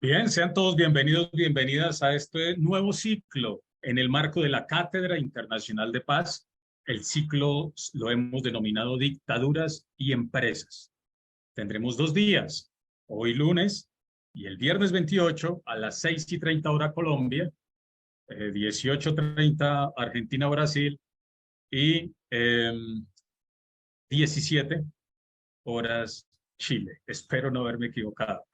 Bien, sean todos bienvenidos, bienvenidas a este nuevo ciclo en el marco de la Cátedra Internacional de Paz. El ciclo lo hemos denominado Dictaduras y Empresas. Tendremos 2 días, hoy lunes y el viernes 28 a las 6:30 hora Colombia, 18:30 Argentina-Brasil y 17 horas Chile. Espero no haberme equivocado.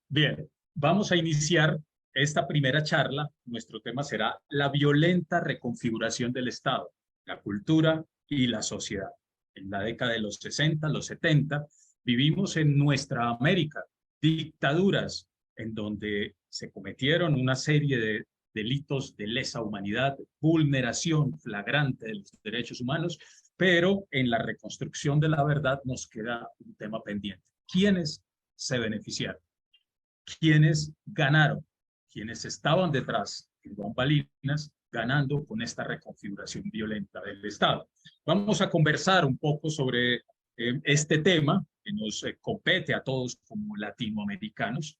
Bien, vamos a iniciar esta primera charla. Nuestro tema será la violenta reconfiguración del Estado, la cultura y la sociedad. En la década de los 60, los 70, vivimos en nuestra América dictaduras en donde se cometieron una serie de delitos de lesa humanidad, vulneración flagrante de los derechos humanos, pero en la reconstrucción de la verdad nos queda un tema pendiente. ¿Quiénes se beneficiaron? ¿Quiénes ganaron? ¿Quiénes estaban detrás en bambalinas ganando con esta reconfiguración violenta del Estado? Vamos a conversar un poco sobre este tema que nos compete a todos como latinoamericanos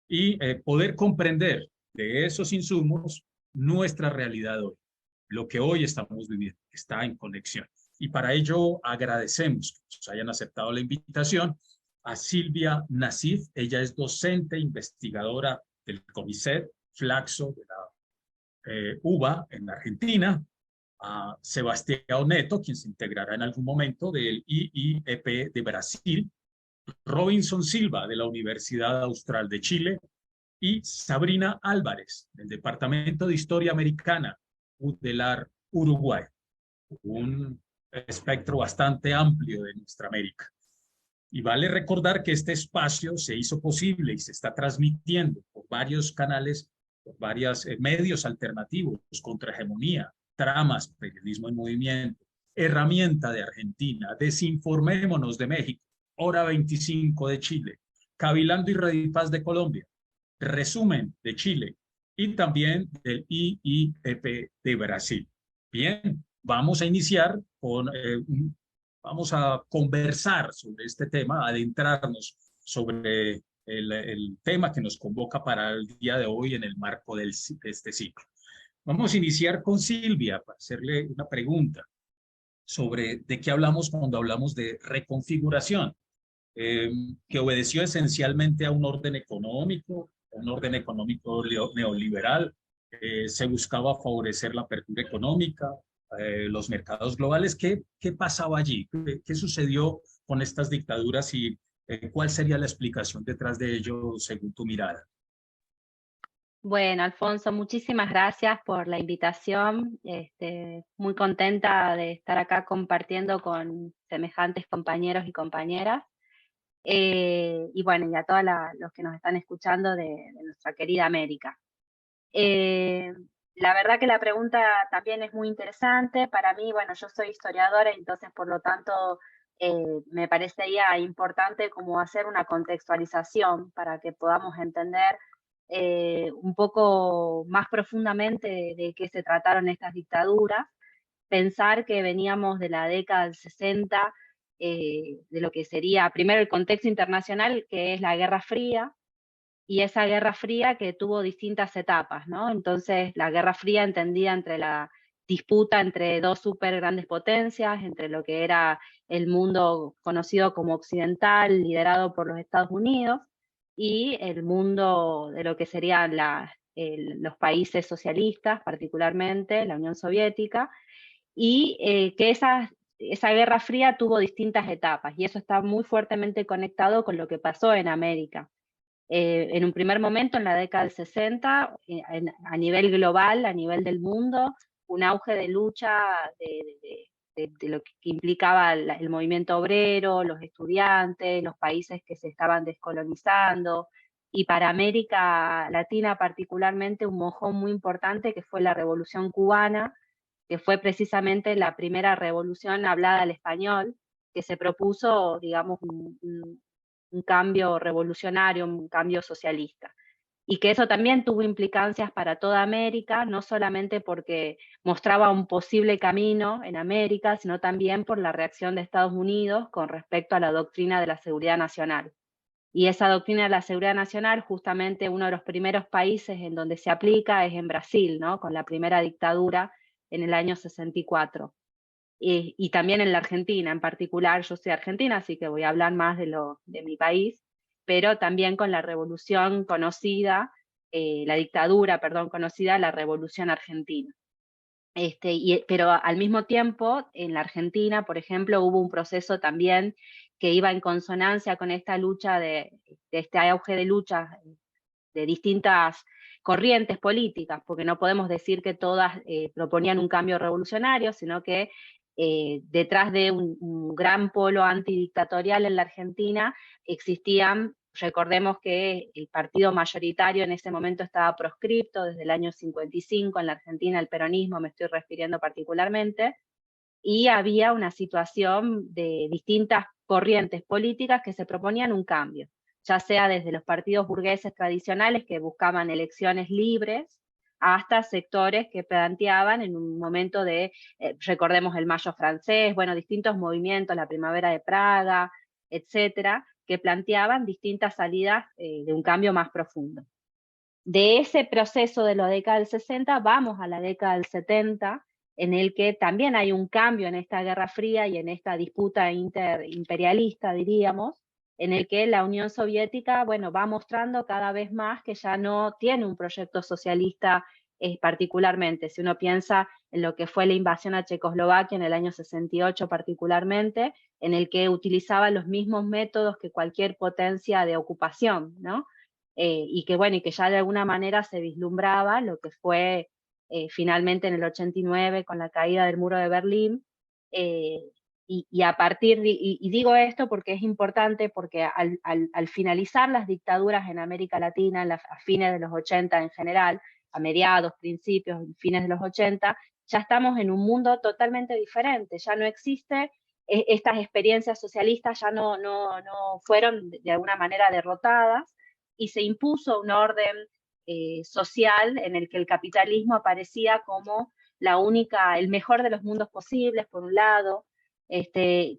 y poder comprender de esos insumos nuestra realidad hoy. Lo que hoy estamos viviendo está en conexión. Y para ello agradecemos que nos hayan aceptado la invitación a Silvia Nasif. Ella es docente investigadora del CONICET, Flaxo, de la UBA en Argentina. A Sebastián Neto, quien se integrará en algún momento del IIEP de Brasil. Robinson Silva, de la Universidad Austral de Chile. Y Sabrina Álvarez, del Departamento de Historia Americana, UDELAR, Uruguay. Un espectro bastante amplio de nuestra América. Y vale recordar que este espacio se hizo posible y se está transmitiendo por varios canales, por varios medios alternativos, contrahegemonía, tramas, periodismo en movimiento, herramienta de Argentina, desinformémonos de México, hora 25 de Chile, Cavilando y Redipaz de Colombia, resumen de Chile y también del IIEP de Brasil. Bien, vamos a iniciar con vamos a conversar sobre este tema, adentrarnos sobre el tema que nos convoca para el día de hoy en el marco de este ciclo. Vamos a iniciar con Silvia para hacerle una pregunta sobre de qué hablamos cuando hablamos de reconfiguración, eh, que obedeció esencialmente a un orden económico neoliberal. Se buscaba favorecer la apertura económica, los mercados globales. ¿Qué pasaba allí? ¿Qué sucedió con estas dictaduras y cuál sería la explicación detrás de ello según tu mirada? Bueno, Alfonso, muchísimas gracias por la invitación. Muy contenta de estar acá compartiendo con semejantes compañeros y compañeras. Y bueno, y a todos los que nos están escuchando de nuestra querida América. Eh, la verdad que la pregunta también es muy interesante. Para mí, bueno, yo soy historiadora, entonces por lo tanto me parecería importante como hacer una contextualización para que podamos entender un poco más profundamente de qué se trataron estas dictaduras. Pensar que veníamos de la década del 60, de lo que sería primero el contexto internacional, que es la Guerra Fría, y esa Guerra Fría que tuvo distintas etapas, ¿no? Entonces, la Guerra Fría entendida entre la disputa entre dos súper grandes potencias, entre lo que era el mundo conocido como occidental, liderado por los Estados Unidos, y el mundo de lo que serían los países socialistas, particularmente la Unión Soviética, y que esa Guerra Fría tuvo distintas etapas, y eso está muy fuertemente conectado con lo que pasó en América. En un primer momento, en la década del 60, a nivel global, a nivel del mundo, un auge de lucha de lo que implicaba el movimiento obrero, los estudiantes, los países que se estaban descolonizando, y para América Latina particularmente un mojón muy importante que fue la Revolución Cubana, que fue precisamente la primera revolución hablada al español, que se propuso, digamos, un cambio revolucionario, un cambio socialista. Y que eso también tuvo implicancias para toda América, no solamente porque mostraba un posible camino en América, sino también por la reacción de Estados Unidos con respecto a la doctrina de la seguridad nacional. Y esa doctrina de la seguridad nacional, justamente uno de los primeros países en donde se aplica es en Brasil, ¿no? Con la primera dictadura en el año 64. Y también en la Argentina en particular. Yo soy argentina, así que voy a hablar más de mi país, pero también con la revolución conocida, la dictadura, perdón, conocida, la Revolución Argentina. Pero al mismo tiempo, en la Argentina, por ejemplo, hubo un proceso también que iba en consonancia con esta lucha de este auge de luchas de distintas corrientes políticas, porque no podemos decir que todas proponían un cambio revolucionario, sino que detrás de un gran polo antidictatorial en la Argentina existían, recordemos que el partido mayoritario en ese momento estaba proscripto desde el año 55 en la Argentina, el peronismo me estoy refiriendo particularmente, y había una situación de distintas corrientes políticas que se proponían un cambio, ya sea desde los partidos burgueses tradicionales que buscaban elecciones libres, hasta sectores que planteaban en un momento de, recordemos el Mayo francés, bueno, distintos movimientos, la Primavera de Praga, etcétera, que planteaban distintas salidas de un cambio más profundo. De ese proceso de la década del 60 vamos a la década del 70, en el que también hay un cambio en esta Guerra Fría y en esta disputa interimperialista, diríamos, en el que la Unión Soviética, bueno, va mostrando cada vez más que ya no tiene un proyecto socialista particularmente. Si uno piensa en lo que fue la invasión a Checoslovaquia en el año 68 particularmente, en el que utilizaba los mismos métodos que cualquier potencia de ocupación, ¿no? Y que bueno, y que ya de alguna manera se vislumbraba lo que fue finalmente en el 89 con la caída del muro de Berlín, y a partir y digo esto porque es importante, porque al finalizar las dictaduras en América Latina a fines de los 80 en general, a mediados, principios, fines de los 80, ya estamos en un mundo totalmente diferente, ya no existe estas experiencias socialistas, ya no fueron de alguna manera derrotadas, y se impuso un orden social en el que el capitalismo aparecía como el mejor de los mundos posibles, por un lado,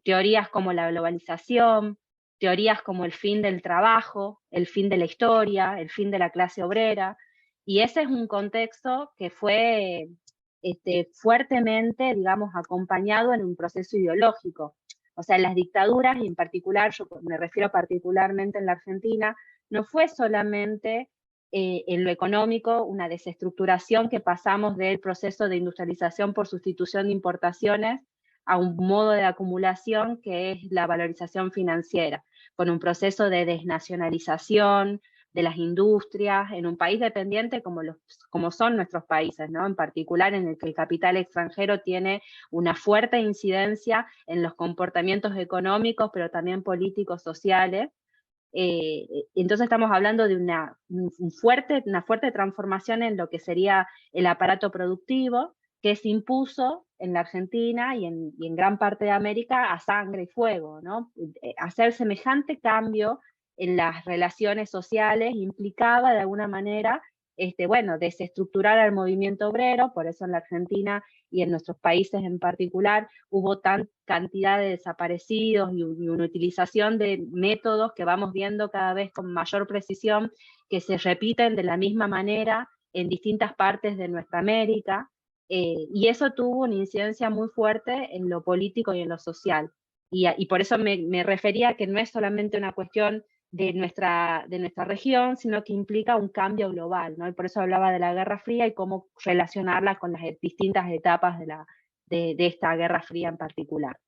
teorías como la globalización, teorías como el fin del trabajo, el fin de la historia, el fin de la clase obrera, y ese es un contexto que fue fuertemente, digamos, acompañado en un proceso ideológico. O sea, las dictaduras, y en particular, yo me refiero particularmente en la Argentina, no fue solamente en lo económico una desestructuración que pasamos del proceso de industrialización por sustitución de importaciones a un modo de acumulación que es la valorización financiera, con un proceso de desnacionalización de las industrias en un país dependiente como son nuestros países, ¿no? En particular en el que el capital extranjero tiene una fuerte incidencia en los comportamientos económicos, pero también políticos, sociales. Entonces estamos hablando de una fuerte transformación en lo que sería el aparato productivo, que se impuso en la Argentina y en gran parte de América a sangre y fuego, ¿no? Hacer semejante cambio en las relaciones sociales implicaba de alguna manera, bueno, desestructurar al movimiento obrero, por eso en la Argentina y en nuestros países en particular hubo cantidad de desaparecidos y una utilización de métodos que vamos viendo cada vez con mayor precisión, que se repiten de la misma manera en distintas partes de nuestra América, y eso tuvo una incidencia muy fuerte en lo político y en lo social. Y por eso me refería a que no es solamente una cuestión de nuestra región, sino que implica un cambio global, ¿no? Y por eso hablaba de la Guerra Fría y cómo relacionarla con las distintas etapas de esta Guerra Fría en particular.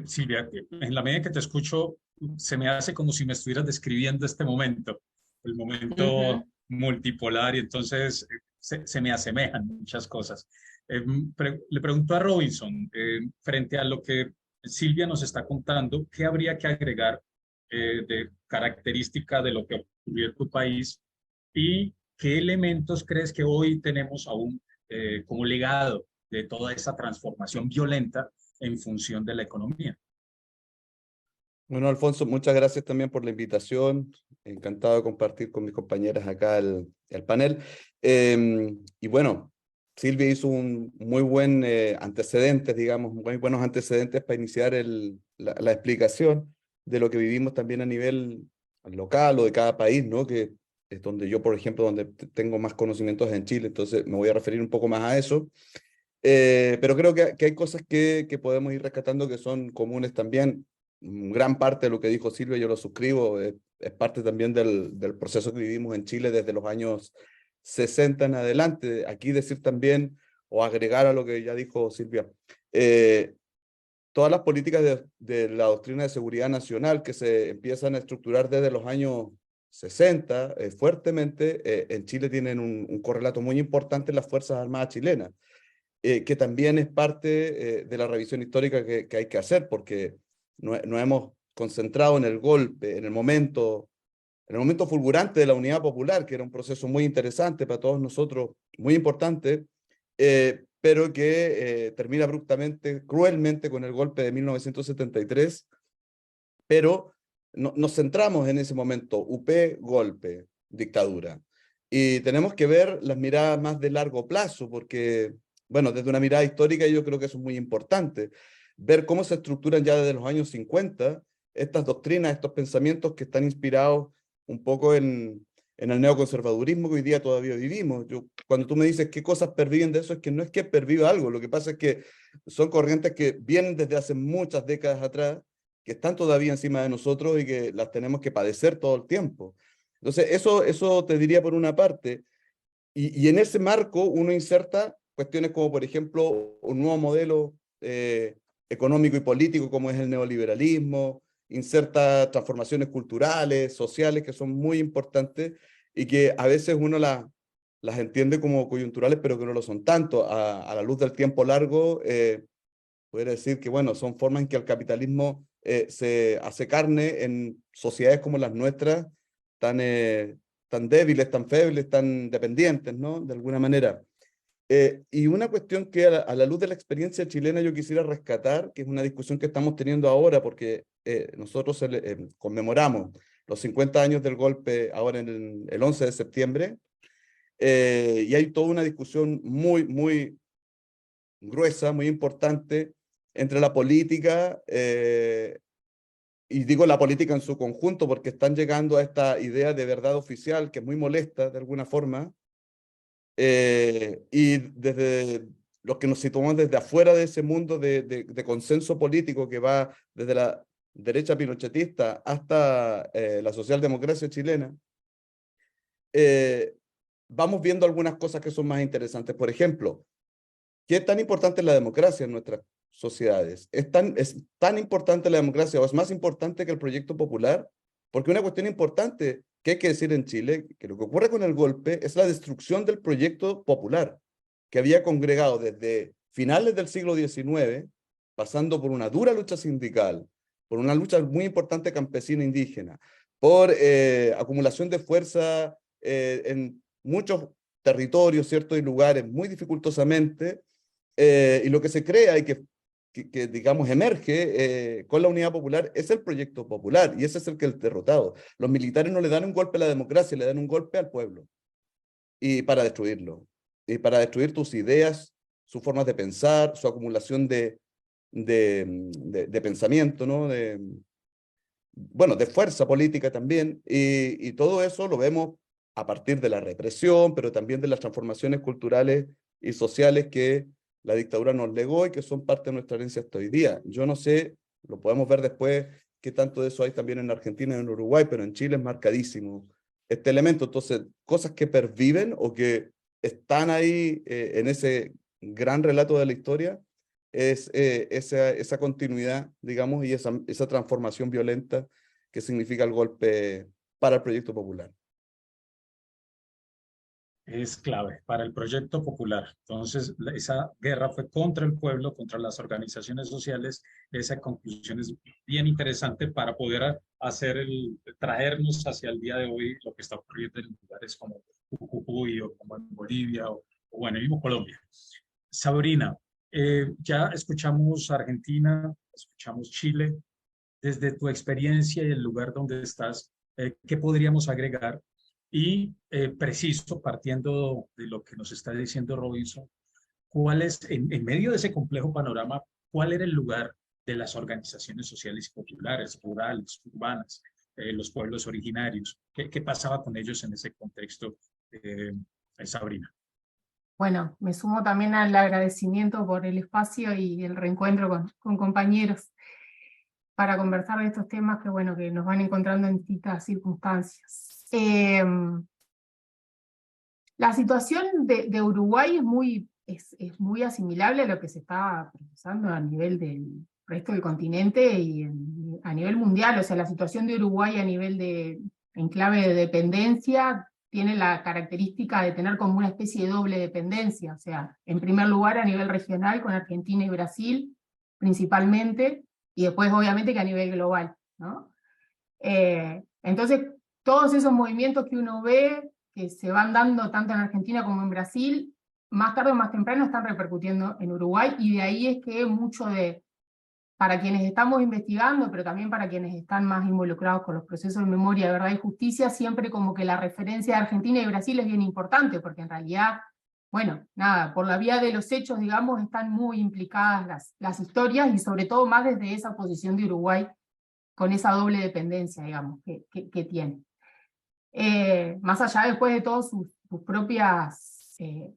Silvia, en la medida que te escucho, se me hace como si me estuvieras describiendo este momento, el momento multipolar, y entonces se me asemejan muchas cosas. Le pregunto a Robinson, frente a lo que Silvia nos está contando, ¿qué habría que agregar de característica de lo que ocurrió en tu país y qué elementos crees que hoy tenemos aún como legado de toda esa transformación violenta en función de la economía? Bueno, Alfonso, muchas gracias también por la invitación. Encantado de compartir con mis compañeras acá el panel. Y bueno, Silvia hizo un muy buen antecedentes, digamos, muy buenos antecedentes para iniciar la explicación de lo que vivimos también a nivel local o de cada país, ¿no? Que es donde yo, por ejemplo, donde tengo más conocimientos en Chile, entonces me voy a referir un poco más a eso. Pero creo que hay cosas que podemos ir rescatando que son comunes también. Gran parte de lo que dijo Silvia, yo lo suscribo, es parte también del proceso que vivimos en Chile desde los años 60 en adelante. Aquí decir también, o agregar a lo que ya dijo Silvia, todas las políticas de la doctrina de seguridad nacional que se empiezan a estructurar desde los años 60 fuertemente, en Chile tienen un correlato muy importante en las Fuerzas Armadas chilenas, que también es parte de la revisión histórica que hay que hacer, porque no hemos concentrado en el golpe, en el momento fulgurante de la Unidad Popular, que era un proceso muy interesante para todos nosotros, muy importante, pero que termina abruptamente, cruelmente con el golpe de 1973, pero nos centramos en ese momento, UP, golpe, dictadura. Y tenemos que ver las miradas más de largo plazo, porque, bueno, desde una mirada histórica yo creo que eso es muy importante, ver cómo se estructuran ya desde los años 50 estas doctrinas, estos pensamientos que están inspirados un poco en el neoconservadurismo que hoy día todavía vivimos. Cuando tú me dices qué cosas perviven de eso, es que no es que perviva algo, lo que pasa es que son corrientes que vienen desde hace muchas décadas atrás, que están todavía encima de nosotros y que las tenemos que padecer todo el tiempo. Entonces, eso te diría por una parte, y en ese marco uno inserta cuestiones como, por ejemplo, un nuevo modelo económico y político como es el neoliberalismo, inserta transformaciones culturales, sociales, que son muy importantes y que a veces uno las entiende como coyunturales, pero que no lo son tanto. A la luz del tiempo largo, podría decir que, bueno, son formas en que el capitalismo se hace carne en sociedades como las nuestras, tan débiles, tan febles, tan dependientes, ¿no? De alguna manera. Y una cuestión que a la luz de la experiencia chilena yo quisiera rescatar, que es una discusión que estamos teniendo ahora, porque nosotros conmemoramos los 50 años del golpe ahora en el 11 de septiembre, y hay toda una discusión muy, muy gruesa, muy importante entre la política, y digo la política en su conjunto, porque están llegando a esta idea de verdad oficial, que es muy molesta de alguna forma, y desde los que nos situamos desde afuera de ese mundo de consenso político que va desde la derecha pinochetista hasta la socialdemocracia chilena, vamos viendo algunas cosas que son más interesantes. Por ejemplo, ¿qué tan importante es la democracia en nuestras sociedades? Es tan importante la democracia o es más importante que el proyecto popular? Porque una cuestión importante que hay que decir en Chile, que lo que ocurre con el golpe es la destrucción del proyecto popular, que había congregado desde finales del siglo XIX, pasando por una dura lucha sindical, por una lucha muy importante campesina indígena, por acumulación de fuerza en muchos territorios, ¿cierto? Y lugares muy dificultosamente, y lo que se crea y que digamos, emerge con la Unidad Popular es el proyecto popular, y ese es el que es derrotado. Los militares no le dan un golpe a la democracia, le dan un golpe al pueblo, y para destruirlo, y para destruir tus ideas, sus formas de pensar, su acumulación de pensamiento, ¿no? Bueno, de fuerza política también, y todo eso lo vemos a partir de la represión, pero también de las transformaciones culturales y sociales que la dictadura nos legó y que son parte de nuestra herencia hasta hoy día. Yo no sé, lo podemos ver después, qué tanto de eso hay también en Argentina y en Uruguay, pero en Chile es marcadísimo este elemento. Entonces, cosas que perviven o que están ahí en ese gran relato de la historia, es esa continuidad, digamos, y esa transformación violenta que significa el golpe para el proyecto popular. Es clave para el proyecto popular. Entonces, esa guerra fue contra el pueblo, contra las organizaciones sociales. Esa conclusión es bien interesante para poder traernos hacia el día de hoy lo que está ocurriendo en lugares como Jujuy o como en Bolivia o bueno, mismo Colombia. Sabrina, ya escuchamos Argentina, escuchamos Chile. Desde tu experiencia y el lugar donde estás, ¿qué podríamos agregar? Y preciso, partiendo de lo que nos está diciendo Robinson, ¿cuál es, en medio de ese complejo panorama, cuál era el lugar de las organizaciones sociales y populares, rurales, urbanas, los pueblos originarios? ¿Qué pasaba con ellos en ese contexto, Sabrina? Bueno, me sumo también al agradecimiento por el espacio y el reencuentro con compañeros para conversar de estos temas que, bueno, que nos van encontrando en distintas circunstancias. La situación de Uruguay es muy asimilable a lo que se está procesando a nivel del resto del continente y a nivel mundial. O sea, la situación de Uruguay a nivel de enclave de dependencia tiene la característica de tener como una especie de doble dependencia. O sea, en primer lugar a nivel regional con Argentina y Brasil principalmente, y después obviamente que a nivel global, ¿no? Entonces, todos esos movimientos que uno ve, que se van dando tanto en Argentina como en Brasil, más tarde o más temprano están repercutiendo en Uruguay, y de ahí es que mucho para quienes estamos investigando, pero también para quienes están más involucrados con los procesos de memoria, verdad y justicia, siempre como que la referencia de Argentina y Brasil es bien importante, porque en realidad, bueno, nada, por la vía de los hechos, digamos, están muy implicadas las historias, y sobre todo más desde esa posición de Uruguay, con esa doble dependencia, digamos, que tiene. Más allá después de todas sus propias,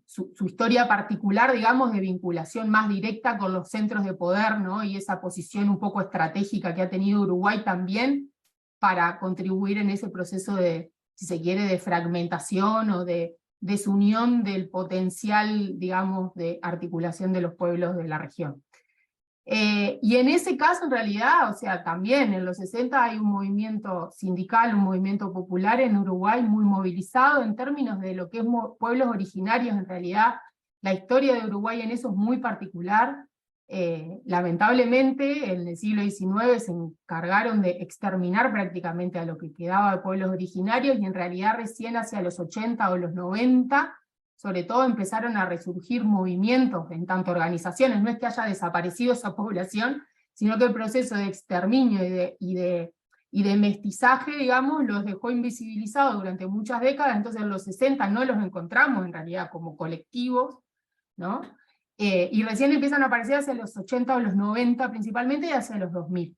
su historia particular, digamos, de vinculación más directa con los centros de poder, ¿no? Y esa posición un poco estratégica que ha tenido Uruguay también para contribuir en ese proceso de, si se quiere, de fragmentación o de desunión del potencial, digamos, de articulación de los pueblos de la región. Y en ese caso, en realidad, o sea, también en los 60 hay un movimiento sindical, un movimiento popular en Uruguay muy movilizado en términos de lo que es pueblos originarios. En realidad, la historia de Uruguay en eso es muy particular. Lamentablemente, en el siglo XIX se encargaron de exterminar prácticamente a lo que quedaba de pueblos originarios, y en realidad recién hacia los 80 o los 90, sobre todo empezaron a resurgir movimientos en tanto organizaciones. No es que haya desaparecido esa población, sino que el proceso de exterminio y de mestizaje, digamos, los dejó invisibilizados durante muchas décadas. Entonces en los 60 no los encontramos en realidad como colectivos, ¿no? Y recién empiezan a aparecer hacia los 80 o los 90 principalmente, y hacia los 2000.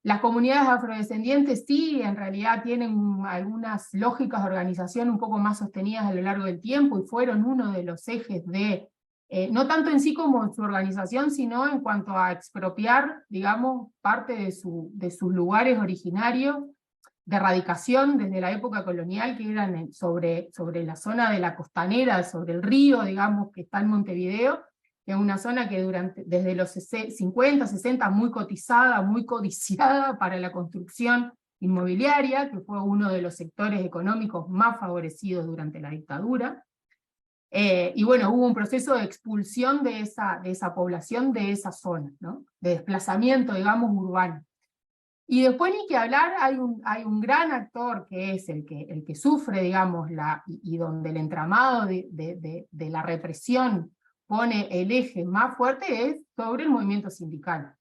Las comunidades afrodescendientes sí, en realidad tienen algunas lógicas de organización un poco más sostenidas a lo largo del tiempo, y fueron uno de los ejes de, no tanto en sí como su organización, sino en cuanto a expropiar, digamos, parte de sus lugares originarios de radicación desde la época colonial, que eran sobre la zona de la costanera, sobre el río, digamos, que está en Montevideo, que es una zona que desde los 50, 60, muy cotizada, muy codiciada para la construcción inmobiliaria, que fue uno de los sectores económicos más favorecidos durante la dictadura. Y bueno, hubo un proceso de expulsión de esa población, de esa zona, ¿no? De desplazamiento, digamos, urbano. Y después ni que hablar, hay un gran actor que es el que sufre, digamos, y donde el entramado de la represión pone el eje más fuerte, es sobre el movimiento sindical,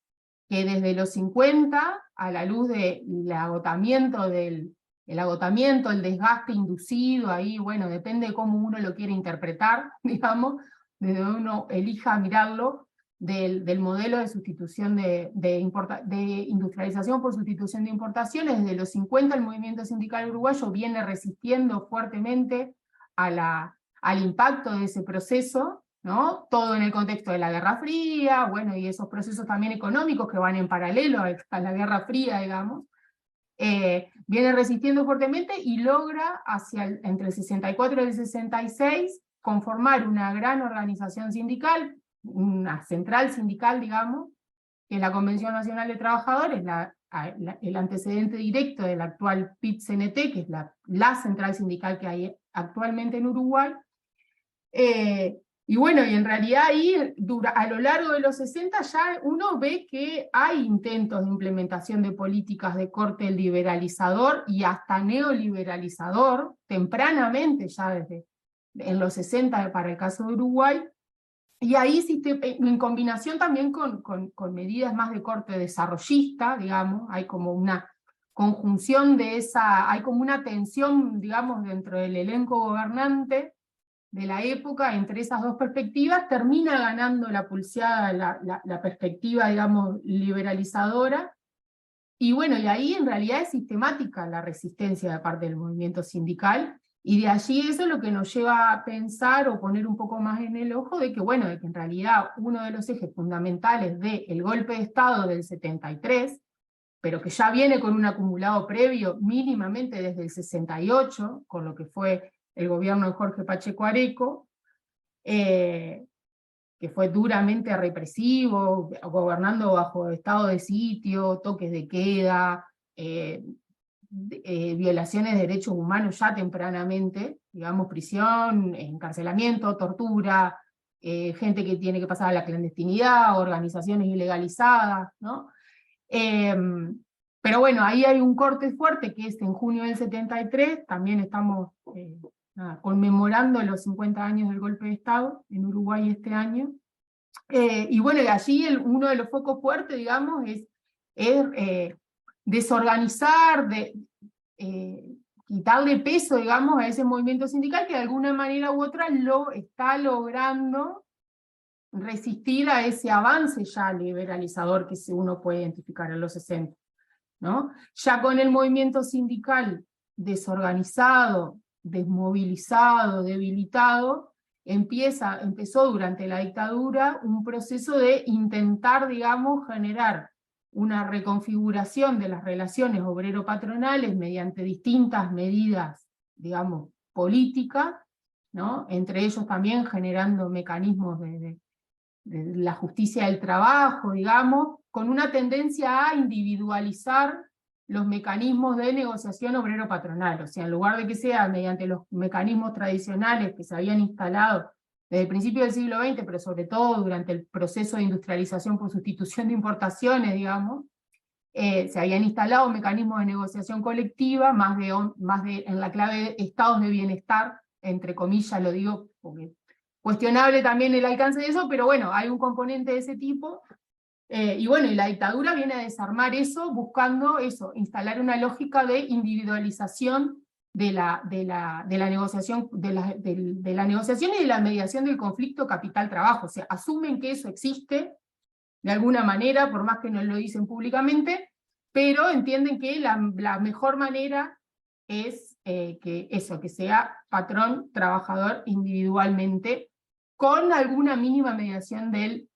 que desde los 50, a la luz del agotamiento, el desgaste inducido, ahí, bueno, depende de cómo uno lo quiere interpretar, digamos, desde donde uno elija mirarlo, del modelo de sustitución de industrialización por sustitución de importaciones. Desde los 50 el movimiento sindical uruguayo viene resistiendo fuertemente al impacto de ese proceso, ¿no? Todo en el contexto de la Guerra Fría, bueno, y esos procesos también económicos que van en paralelo a la Guerra Fría, digamos. Viene resistiendo fuertemente y logra entre el 64 y el 66 conformar una gran organización sindical, una central sindical, digamos, que es la Convención Nacional de Trabajadores, el antecedente directo del actual PIT-CNT, que es la central sindical que hay actualmente en Uruguay. Y bueno, y en realidad ahí, a lo largo de los 60, ya uno ve que hay intentos de implementación de políticas de corte liberalizador y hasta neoliberalizador, tempranamente, ya desde en los 60 para el caso de Uruguay, y ahí en combinación también con medidas más de corte desarrollista, digamos, hay como una conjunción hay como una tensión, digamos, dentro del elenco gobernante, de la época, entre esas dos perspectivas, termina ganando la pulseada, la perspectiva, digamos, liberalizadora. Y bueno, y ahí en realidad es sistemática la resistencia de parte del movimiento sindical, y de allí eso es lo que nos lleva a pensar o poner un poco más en el ojo de que, bueno, de que en realidad uno de los ejes fundamentales del golpe de Estado del 73, pero que ya viene con un acumulado previo mínimamente desde el 68, con lo que fue el gobierno de Jorge Pacheco Areco, que fue duramente represivo, gobernando bajo estado de sitio, toques de queda, violaciones de derechos humanos ya tempranamente, digamos, prisión, encarcelamiento, tortura, gente que tiene que pasar a la clandestinidad, organizaciones ilegalizadas, ¿no? Pero bueno, ahí hay un corte fuerte que es en junio del 73, también estamos conmemorando los 50 años del golpe de Estado en Uruguay este año. Y bueno, y allí uno de los focos fuertes, digamos, es desorganizar, quitarle peso, digamos, a ese movimiento sindical que de alguna manera u otra lo está logrando resistir a ese avance ya liberalizador que uno puede identificar en los 60, ¿no? Ya con el movimiento sindical desorganizado, desmovilizado, debilitado, empezó durante la dictadura un proceso de intentar, digamos, generar una reconfiguración de las relaciones obrero-patronales mediante distintas medidas, digamos, políticas, ¿no? Entre ellos también generando mecanismos de la justicia del trabajo, digamos, con una tendencia a individualizar los mecanismos de negociación obrero-patronal. O sea, en lugar de que sea mediante los mecanismos tradicionales que se habían instalado desde el principio del siglo XX, pero sobre todo durante el proceso de industrialización por sustitución de importaciones, digamos, se habían instalado mecanismos de negociación colectiva, más de en la clave de estados de bienestar, entre comillas lo digo, porque cuestionable también el alcance de eso, pero bueno, hay un componente de ese tipo. Y bueno, y la dictadura viene a desarmar eso, buscando eso, instalar una lógica de individualización de la negociación, de la negociación y de la mediación del conflicto capital-trabajo. O sea, asumen que eso existe de alguna manera, por más que no lo dicen públicamente, pero entienden que la mejor manera es que sea patrón, trabajador individualmente, con alguna mínima mediación del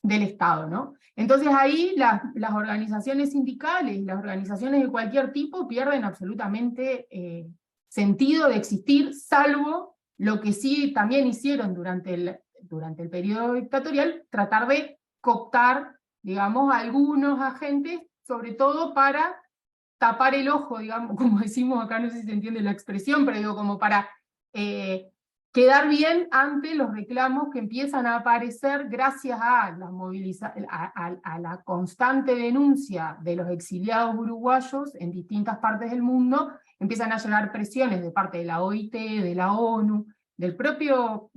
Estado, ¿no? Entonces ahí las organizaciones sindicales y las organizaciones de cualquier tipo pierden absolutamente sentido de existir, salvo lo que sí también hicieron durante el periodo dictatorial, tratar de cooptar, digamos, a algunos agentes, sobre todo para tapar el ojo, digamos, como decimos acá, no sé si se entiende la expresión, pero digo, como para quedar bien ante los reclamos que empiezan a aparecer gracias a la constante denuncia de los exiliados uruguayos en distintas partes del mundo. Empiezan a llegar presiones de parte de la OIT, de la ONU, del propio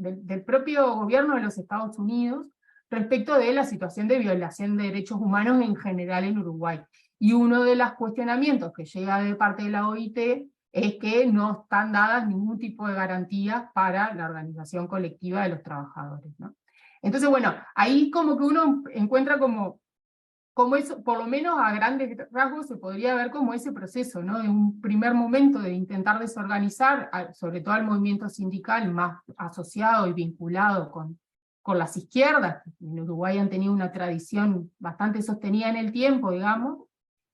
gobierno de los Estados Unidos, respecto de la situación de violación de derechos humanos en general en Uruguay. Y uno de los cuestionamientos que llega de parte de la OIT es que no están dadas ningún tipo de garantías para la organización colectiva de los trabajadores, ¿no? Entonces, bueno, ahí como que uno encuentra como eso, por lo menos a grandes rasgos se podría ver como ese proceso, ¿no? De un primer momento de intentar desorganizar, sobre todo al movimiento sindical más asociado y vinculado con las izquierdas, que en Uruguay han tenido una tradición bastante sostenida en el tiempo, digamos,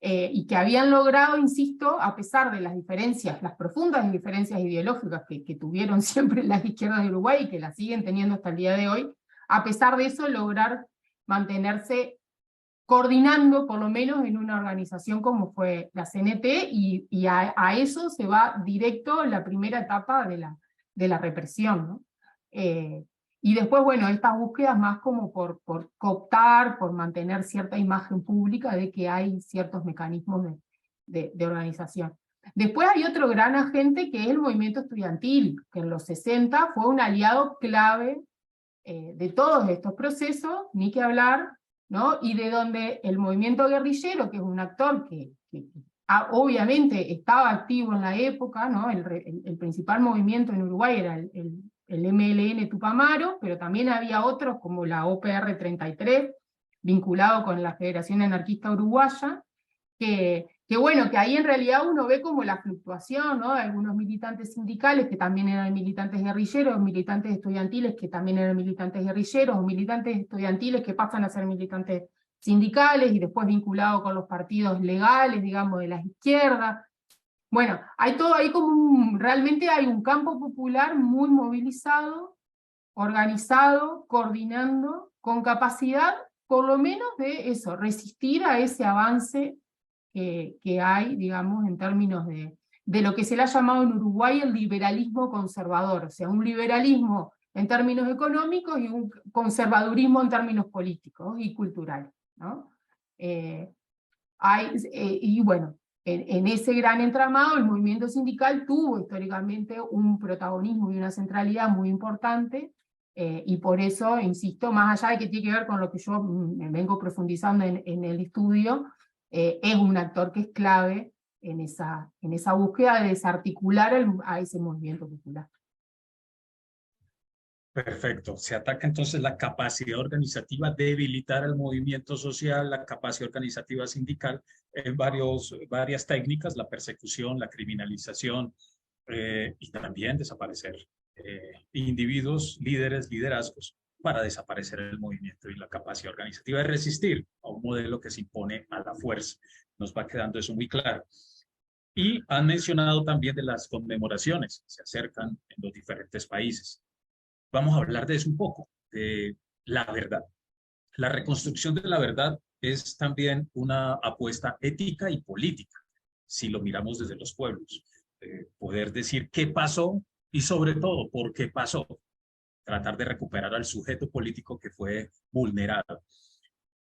y que habían logrado, insisto, a pesar de las diferencias, las profundas diferencias ideológicas que tuvieron siempre las izquierdas de Uruguay y que las siguen teniendo hasta el día de hoy, a pesar de eso lograr mantenerse coordinando por lo menos en una organización como fue la CNT, y a eso se va directo la primera etapa de la represión, ¿no? Y después, bueno, estas búsquedas más como por cooptar, por mantener cierta imagen pública de que hay ciertos mecanismos de organización. Después hay otro gran agente que es el movimiento estudiantil, que en los 60 fue un aliado clave de todos estos procesos, ni que hablar, ¿no? Y de donde el movimiento guerrillero, que es un actor que obviamente estaba activo en la época, ¿no? El principal movimiento en Uruguay era el MLN Tupamaro, pero también había otros como la OPR 33, vinculado con la Federación Anarquista Uruguaya, que bueno, que ahí en realidad uno ve como la fluctuación, ¿no? De algunos militantes sindicales que también eran militantes guerrilleros, militantes estudiantiles que también eran militantes guerrilleros, o militantes estudiantiles que pasan a ser militantes sindicales y después vinculados con los partidos legales, digamos, de las izquierdas. Bueno, hay todo, hay como realmente hay un campo popular muy movilizado, organizado, coordinando, con capacidad, por lo menos de eso, resistir a ese avance que hay, digamos, en términos de lo que se le ha llamado en Uruguay el liberalismo conservador, o sea, un liberalismo en términos económicos y un conservadurismo en términos políticos y culturales, ¿no? Y bueno, en ese gran entramado el movimiento sindical tuvo históricamente un protagonismo y una centralidad muy importante, y por eso, insisto, más allá de que tiene que ver con lo que yo me vengo profundizando en el estudio, es un actor que es clave en esa búsqueda de desarticular a ese movimiento popular. Perfecto. Se ataca entonces la capacidad organizativa, debilitar el movimiento social, la capacidad organizativa sindical en varias técnicas, la persecución, la criminalización, y también desaparecer individuos, líderes, liderazgos, para desaparecer el movimiento y la capacidad organizativa de resistir a un modelo que se impone a la fuerza. Nos va quedando eso muy claro. Y han mencionado también de las conmemoraciones que se acercan en los diferentes países. Vamos a hablar de eso un poco, de la verdad. La reconstrucción de la verdad es también una apuesta ética y política, si lo miramos desde los pueblos. Poder decir qué pasó y sobre todo por qué pasó. Tratar de recuperar al sujeto político que fue vulnerado.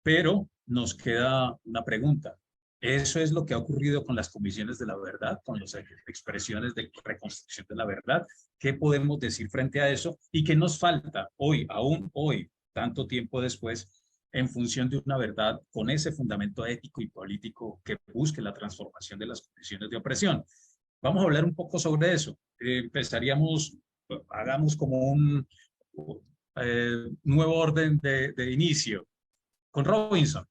Pero nos queda una pregunta. ¿Eso es lo que ha ocurrido con las comisiones de la verdad, con las expresiones de reconstrucción de la verdad? ¿Qué podemos decir frente a eso? ¿Y qué nos falta hoy, aún hoy, tanto tiempo después, en función de una verdad con ese fundamento ético y político que busque la transformación de las condiciones de opresión? Vamos a hablar un poco sobre eso. Empezaríamos, hagamos como un nuevo orden de inicio con Robinson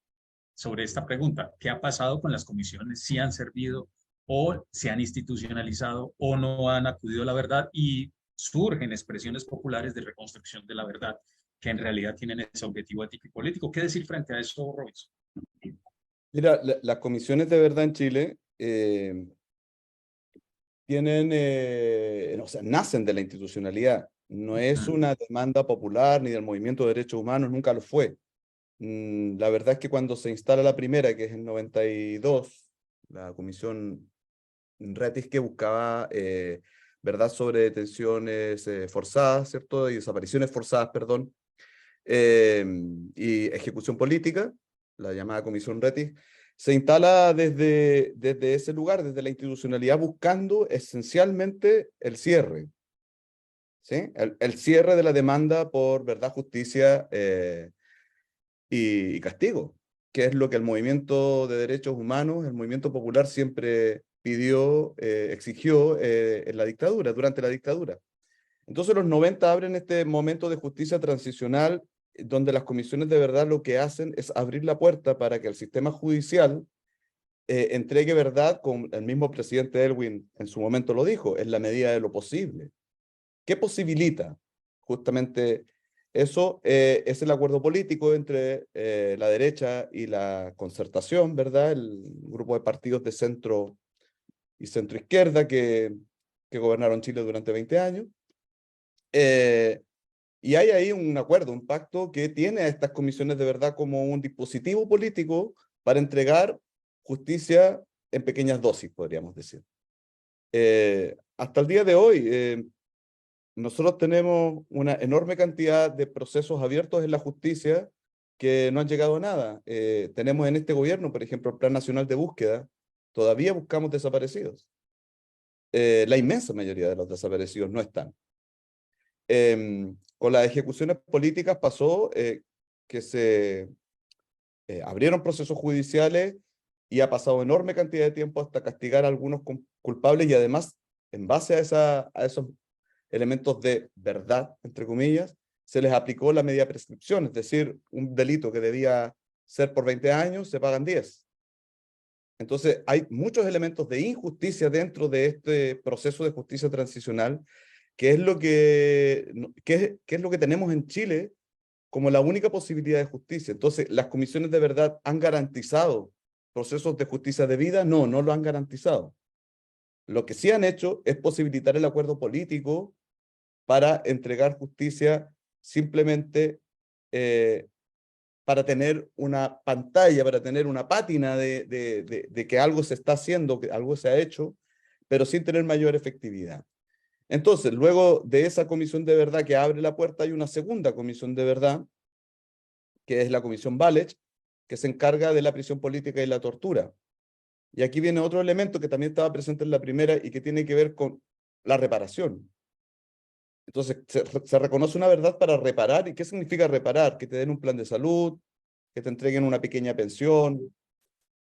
sobre esta pregunta. ¿Qué ha pasado con las comisiones? ¿Si han servido o se han institucionalizado o no han acudido a la verdad? Y surgen expresiones populares de reconstrucción de la verdad que en realidad tienen ese objetivo ético y político. ¿Qué decir frente a eso, Robinson? Mira, las comisiones de verdad en Chile o sea, nacen de la institucionalidad. No es una demanda popular ni del movimiento de derechos humanos, nunca lo fue. La verdad es que cuando se instala la primera, que es en 92, la comisión Retis, que buscaba verdad sobre detenciones forzadas, ¿cierto? Y desapariciones forzadas, perdón, y ejecución política, la llamada comisión Retis, se instala desde ese lugar, desde la institucionalidad, buscando esencialmente el cierre, ¿sí? El cierre de la demanda por verdad, justicia y castigo, que es lo que el movimiento de derechos humanos, el movimiento popular siempre pidió, exigió en la dictadura, durante la dictadura. Entonces los 90 abren este momento de justicia transicional, donde las comisiones de verdad lo que hacen es abrir la puerta para que el sistema judicial entregue verdad, como el mismo presidente Elwin en su momento lo dijo, en la medida de lo posible. ¿Qué posibilita? Justamente eso es el acuerdo político entre la derecha y la concertación, ¿verdad? El grupo de partidos de centro y centroizquierda que gobernaron Chile durante 20 años. Y hay ahí un acuerdo, un pacto que tiene a estas comisiones de verdad como un dispositivo político para entregar justicia en pequeñas dosis, podríamos decir. Hasta el día de hoy, nosotros tenemos una enorme cantidad de procesos abiertos en la justicia que no han llegado a nada. Tenemos en este gobierno, por ejemplo, el Plan Nacional de Búsqueda. Todavía buscamos desaparecidos. La inmensa mayoría de los desaparecidos no están. Con las ejecuciones políticas pasó que se abrieron procesos judiciales y ha pasado enorme cantidad de tiempo hasta castigar a algunos culpables, y además, en base a esos elementos de verdad, entre comillas, se les aplicó la media prescripción, es decir, un delito que debía ser por 20 años, se pagan 10. Entonces, hay muchos elementos de injusticia dentro de este proceso de justicia transicional, que es lo que es lo que tenemos en Chile como la única posibilidad de justicia. Entonces, ¿las comisiones de verdad han garantizado procesos de justicia debida? No, no lo han garantizado. Lo que sí han hecho es posibilitar el acuerdo político para entregar justicia simplemente para tener una pantalla, para tener una pátina de que algo se está haciendo, que algo se ha hecho, pero sin tener mayor efectividad. Entonces, luego de esa comisión de verdad que abre la puerta, hay una segunda comisión de verdad, que es la comisión Valech, que se encarga de la prisión política y la tortura. Y aquí viene otro elemento que también estaba presente en la primera y que tiene que ver con la reparación. Entonces, se reconoce una verdad para reparar. ¿Y qué significa reparar? Que te den un plan de salud, que te entreguen una pequeña pensión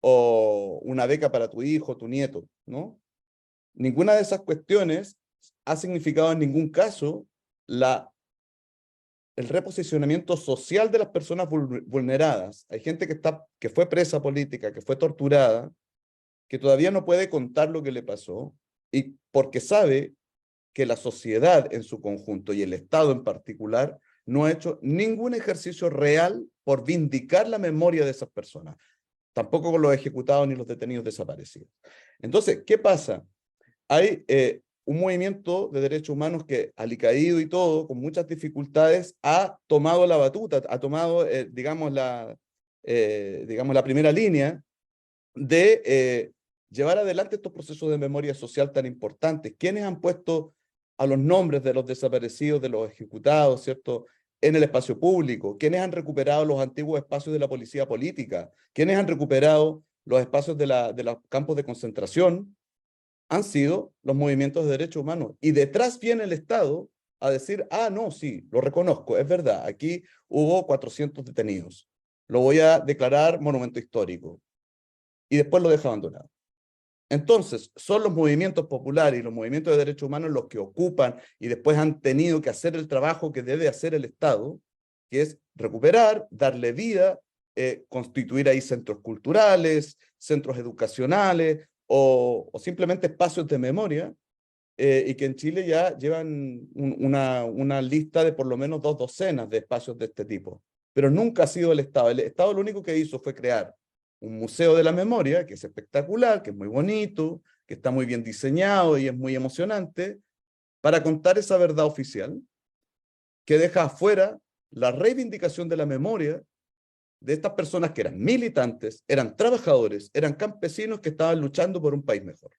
o una beca para tu hijo, tu nieto, ¿no? Ninguna de esas cuestiones ha significado en ningún caso el reposicionamiento social de las personas vulneradas. Hay gente que fue presa política, que fue torturada, que todavía no puede contar lo que le pasó, y porque sabe que la sociedad en su conjunto y el Estado en particular no ha hecho ningún ejercicio real por vindicar la memoria de esas personas, tampoco con los ejecutados ni los detenidos desaparecidos. Entonces, ¿qué pasa? Hay un movimiento de derechos humanos que, alicaído y todo, con muchas dificultades, ha tomado la batuta, ha tomado, digamos, la primera línea de llevar adelante estos procesos de memoria social tan importantes. ¿Quiénes han puesto a los nombres de los desaparecidos, de los ejecutados, ¿cierto?, en el espacio público? ¿Quiénes han recuperado los antiguos espacios de la policía política? ¿Quiénes han recuperado los espacios de los campos de concentración? Han sido los movimientos de derechos humanos. Y detrás viene el Estado a decir, ah, no, sí, lo reconozco, es verdad, aquí hubo 400 detenidos. Lo voy a declarar monumento histórico. Y después lo deja abandonado. Entonces, son los movimientos populares y los movimientos de derechos humanos los que ocupan y después han tenido que hacer el trabajo que debe hacer el Estado, que es recuperar, darle vida, constituir ahí centros culturales, centros educacionales o simplemente espacios de memoria, y que en Chile ya llevan una lista de por lo menos 2 docenas de espacios de este tipo. Pero nunca ha sido el Estado. El Estado lo único que hizo fue crear un museo de la memoria, que es espectacular, que es muy bonito, que está muy bien diseñado y es muy emocionante, para contar esa verdad oficial, que deja afuera la reivindicación de la memoria de estas personas que eran militantes, eran trabajadores, eran campesinos que estaban luchando por un país mejor.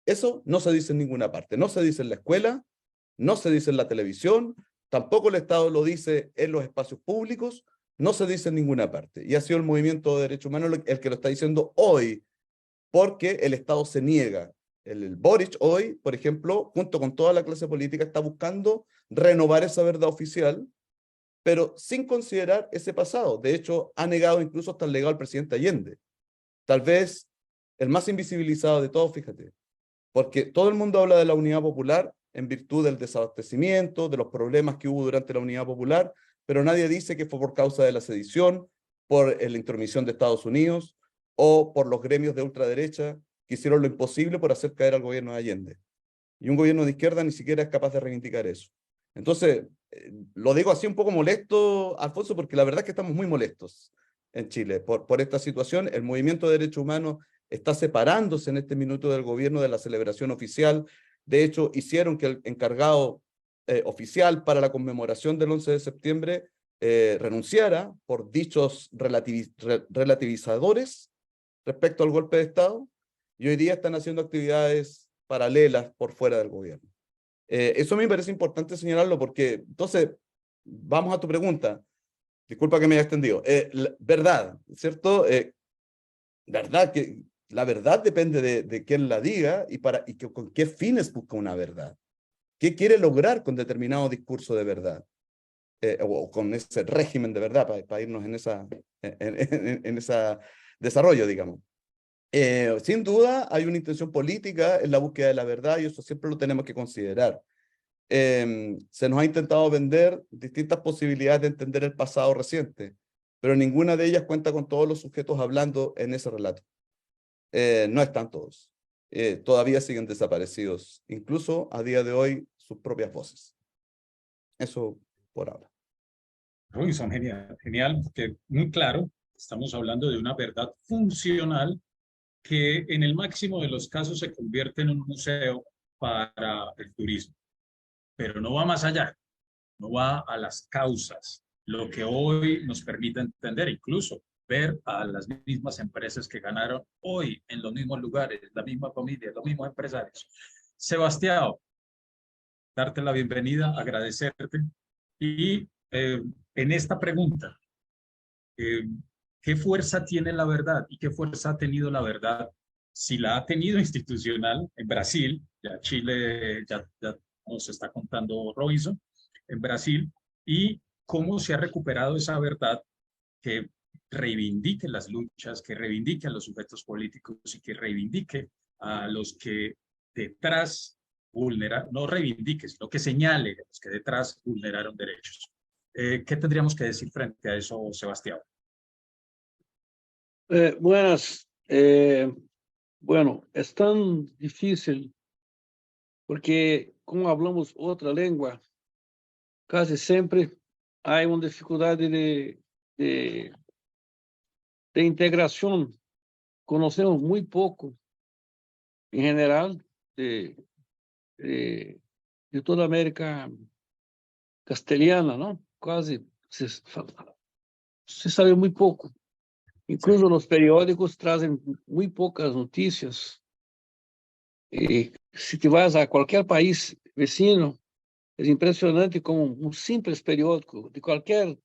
Eso no se dice en ninguna parte, no se dice en la escuela, no se dice en la televisión, tampoco el Estado lo dice en los espacios públicos, no se dice en ninguna parte. Y ha sido el movimiento de derechos humanos el que lo está diciendo hoy, porque el Estado se niega. El Boric hoy, por ejemplo, junto con toda la clase política, está buscando renovar esa verdad oficial, pero sin considerar ese pasado. De hecho, ha negado incluso hasta el legado al presidente Allende. Tal vez el más invisibilizado de todos, fíjate, porque todo el mundo habla de la Unidad Popular en virtud del desabastecimiento, de los problemas que hubo durante la Unidad Popular, pero nadie dice que fue por causa de la sedición, por la intromisión de Estados Unidos o por los gremios de ultraderecha que hicieron lo imposible por hacer caer al gobierno de Allende. Y un gobierno de izquierda ni siquiera es capaz de reivindicar eso. Entonces, lo digo así un poco molesto, Alfonso, porque la verdad es que estamos muy molestos en Chile por esta situación. El movimiento de derechos humanos está separándose en este minuto del gobierno de la celebración oficial. De hecho, hicieron que el encargado oficial para la conmemoración del 11 de septiembre renunciara por dichos relativizadores respecto al golpe de Estado, y hoy día están haciendo actividades paralelas por fuera del gobierno. Eso me parece importante señalarlo porque, entonces, vamos a tu pregunta. Disculpa que me haya extendido. Verdad, ¿cierto? Verdad que la verdad depende de quién la diga y con qué fines busca una verdad. ¿Qué quiere lograr con determinado discurso de verdad? O con ese régimen de verdad, para irnos en ese desarrollo, digamos. Sin duda hay una intención política en la búsqueda de la verdad y eso siempre lo tenemos que considerar. se nos ha intentado vender distintas posibilidades de entender el pasado reciente, pero ninguna de ellas cuenta con todos los sujetos hablando en ese relato. No están todos. Todavía siguen desaparecidos, incluso a día de hoy sus propias voces. Eso por ahora. Robinson, genial, genial, porque muy claro, estamos hablando de una verdad funcional que en el máximo de los casos se convierte en un museo para el turismo, pero no va más allá, no va a las causas, lo que hoy nos permite entender, incluso ver a las mismas empresas que ganaron hoy en los mismos lugares, la misma familia, los mismos empresarios. Sebastián, darte la bienvenida, agradecerte y en esta pregunta, ¿qué fuerza tiene la verdad y qué fuerza ha tenido la verdad? Si la ha tenido institucional en Brasil, ya Chile ya nos está contando Robinson, en Brasil, y cómo se ha recuperado esa verdad que reivindique las luchas, que reivindique a los sujetos políticos y que reivindique a los que detrás no reivindique, sino que señale a los que detrás vulneraron derechos. ¿Qué tendríamos que decir frente a eso, Sebastián? Buenas. Bueno, es tan difícil porque, como hablamos otra lengua, casi siempre hay una dificultad de integración. Conocemos muy poco, en general, de toda América castellana, ¿no? Casi se sabe muy poco. Incluso los periódicos trazem muy pocas noticias. Y si te vas a cualquier país vecino, es impresionante como un simples periódico de cualquier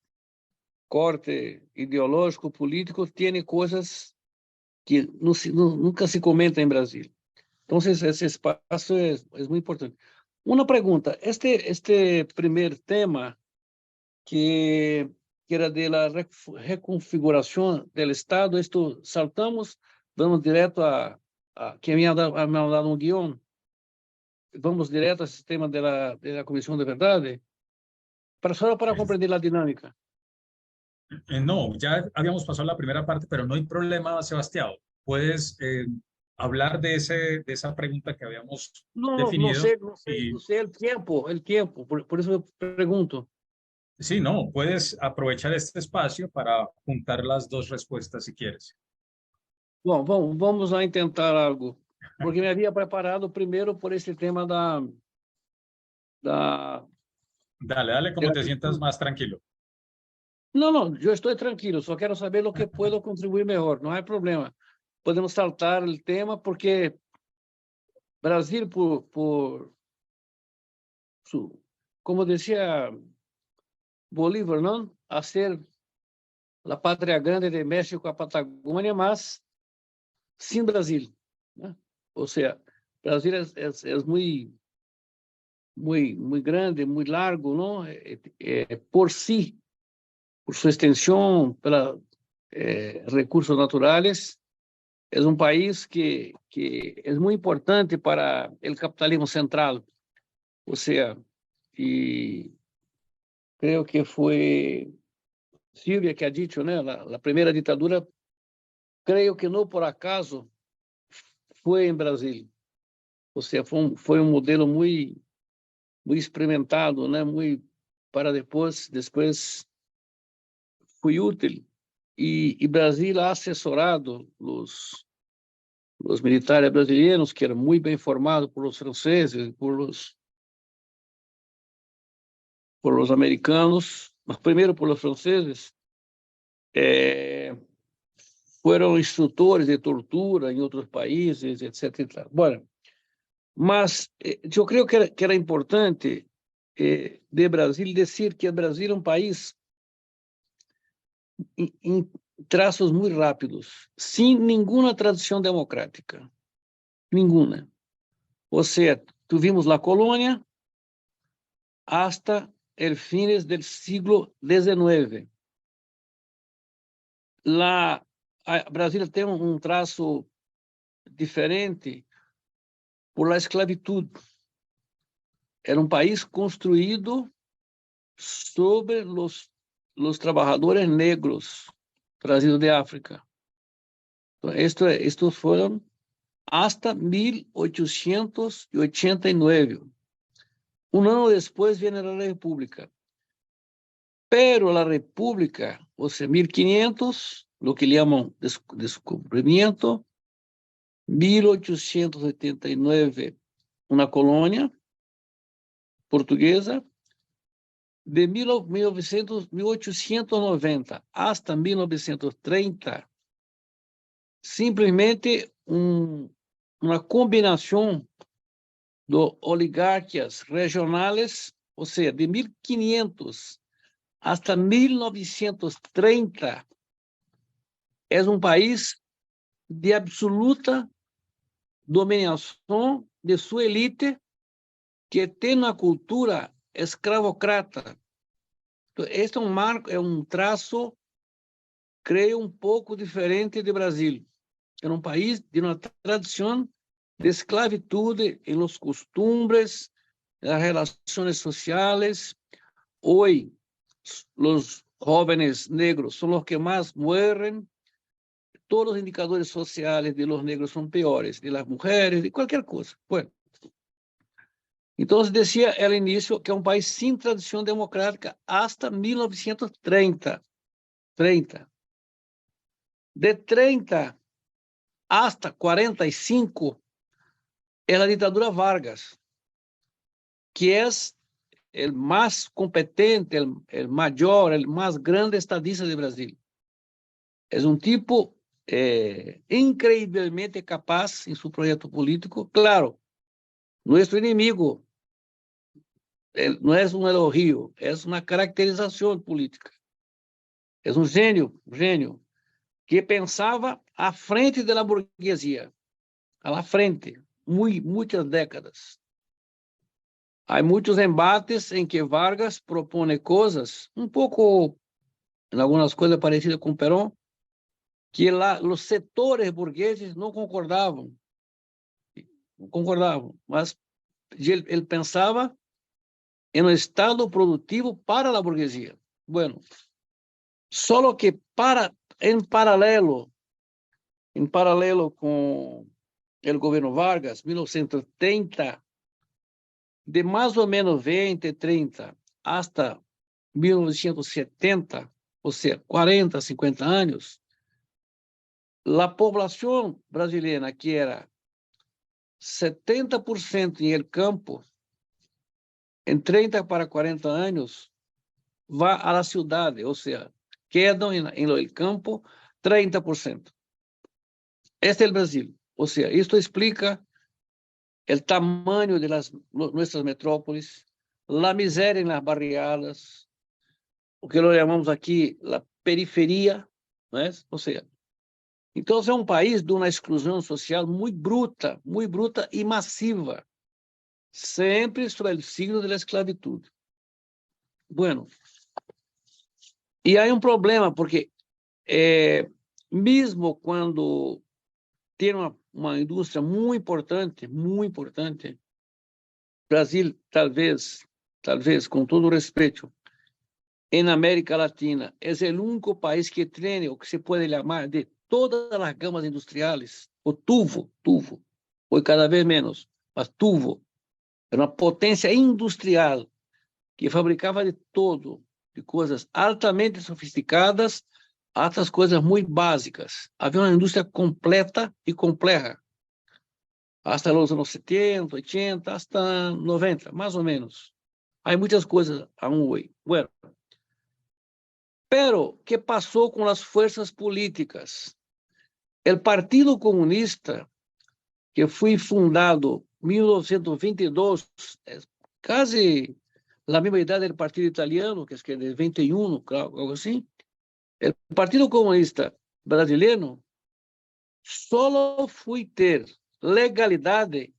corte ideológico, político, tiene cosas que nunca se comentan en Brasil. Entonces, ese espacio es muy importante. Una pregunta, este primer tema que era de la reconfiguración del Estado, esto saltamos, vamos directo a que me ha dado un guión, vamos directo al sistema de la Comisión de Verdad, solo para comprender la dinámica. No, ya habíamos pasado la primera parte, pero no hay problema, Sebastián. Puedes hablar de esa pregunta que habíamos definido. No sé el tiempo, por eso pregunto. Sí, no, puedes aprovechar este espacio para juntar las dos respuestas si quieres. Bom, vamos a intentar algo, porque me había preparado primero por ese tema Dale, como te sientas más tranquilo. No, yo estoy tranquilo, só quero saber lo que puedo contribuir mejor, no hay problema. Podemos saltar el tema porque Brasil, como decía Bolívar, ¿no? Hacer la patria grande de México a Patagônia, mas sin Brasil, ¿no? O sea, Brasil es muy grande, muy largo, ¿no? Por sí, por su extensión, por recursos naturales, es un país que es muy importante para el capitalismo central. O sea, y creo que fue Silvia que ha dicho, ¿no? La primera dictadura, creo que no por acaso fue en Brasil. O sea, fue un modelo muy experimentado, né? Muy para después fue útil. Y Brasil ha asesorado los militares brasileños, que eran muy bien formados por los franceses, por los americanos, mas primero por los franceses, fueron instructores de tortura en otros países, etc. Bueno, mas yo creo que era importante de Brasil decir que Brasil es un país em traços muito rápidos, sem nenhuma tradição democrática. Nenhuma. Ou seja, tuvimos a colônia hasta el fines del siglo XIX. Brasil tem um traço diferente por la esclavitud. era um país construído sobre los trabajadores negros trazidos de África. Então, estos foram hasta 1889. Un año después viene la República. Pero la República, o sea, 1500, lo que llaman descubrimiento, 1879, una colonia portuguesa, de 1890 hasta 1930, simplesmente uma combinação de oligarquias regionais, ou seja, de 1500 hasta 1930, é um país de absoluta dominação de sua elite, que tem uma cultura escravocrata. Então, este é um marco, é um traço, creio, um pouco diferente do Brasil. É um país de uma tradição de esclavitud en los costumbres, en las relaciones sociales. Hoy, los jóvenes negros son los que más mueren. Todos los indicadores sociales de los negros son peores, de las mujeres, de cualquier cosa. Bueno, entonces decía al inicio que es un país sin tradición democrática hasta 1930. De 30 hasta 45, é a ditadura Vargas, que é o mais competente, o maior, o mais grande estadista do Brasil. É um tipo increíblemente capaz em seu projeto político. Claro, nosso inimigo não é um elogio, é uma caracterização política. É um gênio, que pensava à frente da burguesia, à frente. Muitas décadas. Há muitos embates em que Vargas propõe coisas, um pouco, em algumas coisas parecidas com Perón, que lá os setores burgueses não concordavam, mas ele pensava em um estado produtivo para a burguesia. Bueno, só que em paralelo com o governo Vargas, 1930, de mais ou menos 30 hasta 1970, ou seja, 40, 50 anos, a população brasileira, que era 70% em el campo, em 30 para 40 anos, vai à cidade, ou seja, quedam em el campo 30%. Este é o Brasil. Ou seja, isto explica o tamanho de nossas metrópoles, a miséria nas barriadas, o que nós chamamos aqui a periferia, não é? Ou seja, então é um país de uma exclusão social muito bruta e massiva, sempre sob o signo da esclavitud. Bueno, e há um problema, porque mesmo quando tem uma indústria muito importante, Brasil, talvez, com todo o respeito, em América Latina, é o único país que tem o que se pode chamar de todas as gamas industriais, o tuvo, hoje cada vez menos, mas tuvo, era uma potência industrial que fabricava de todo, de coisas altamente sofisticadas, outras coisas muito básicas. Havia uma indústria completa e complexa. Hasta os anos 70, 80, hasta 90, mais ou menos. Há muitas coisas aún hoje. Bueno, pero que passou com as forças políticas? O Partido Comunista, que foi fundado em 1922, quase a mesma idade do Partido Italiano, que é de 21, algo assim. O Partido Comunista Brasileiro só foi ter legalidade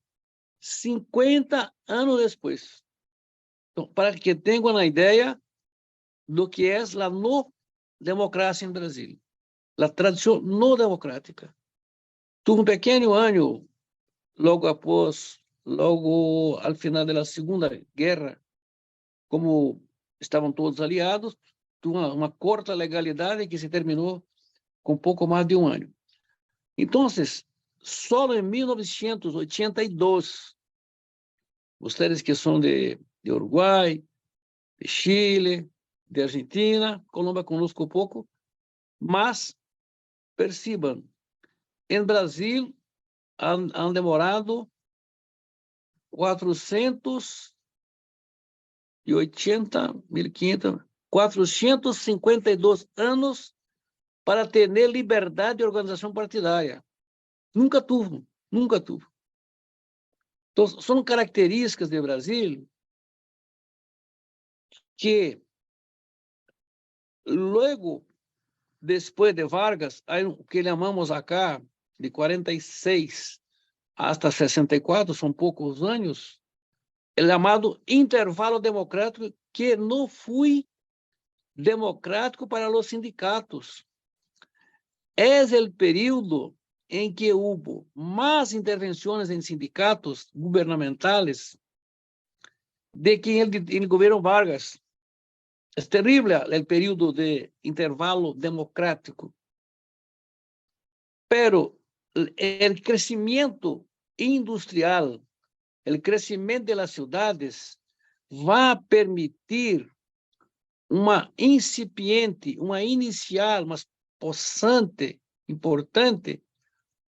50 anos depois. Então, para que tenham uma ideia do que é a não democracia em Brasil, a tradição não democrática. Tuve um pequeno ano, logo após logo al final da Segunda Guerra, como estavam todos aliados, uma corta legalidade que se terminou com pouco mais de um ano. Então, só em 1982, vocês que são de Uruguai, de Chile, de Argentina, Colômbia conosco um pouco, mas percebam, em Brasil han demorado 452 anos para ter liberdade de organização partidária. Nunca tuvo, nunca tuvo. Então, são características do Brasil que, logo depois de Vargas, o que chamamos acá de 46 hasta 64, são poucos anos, é chamado intervalo democrático, que não foi democrático para os sindicatos. É o período em que houve mais intervenções em sindicatos gubernamentales de que en el governo Vargas. É terrível o período de intervalo democrático. Pero o crescimento industrial, o crescimento das cidades, vai permitir uma incipiente, uma inicial, mas possante, importante,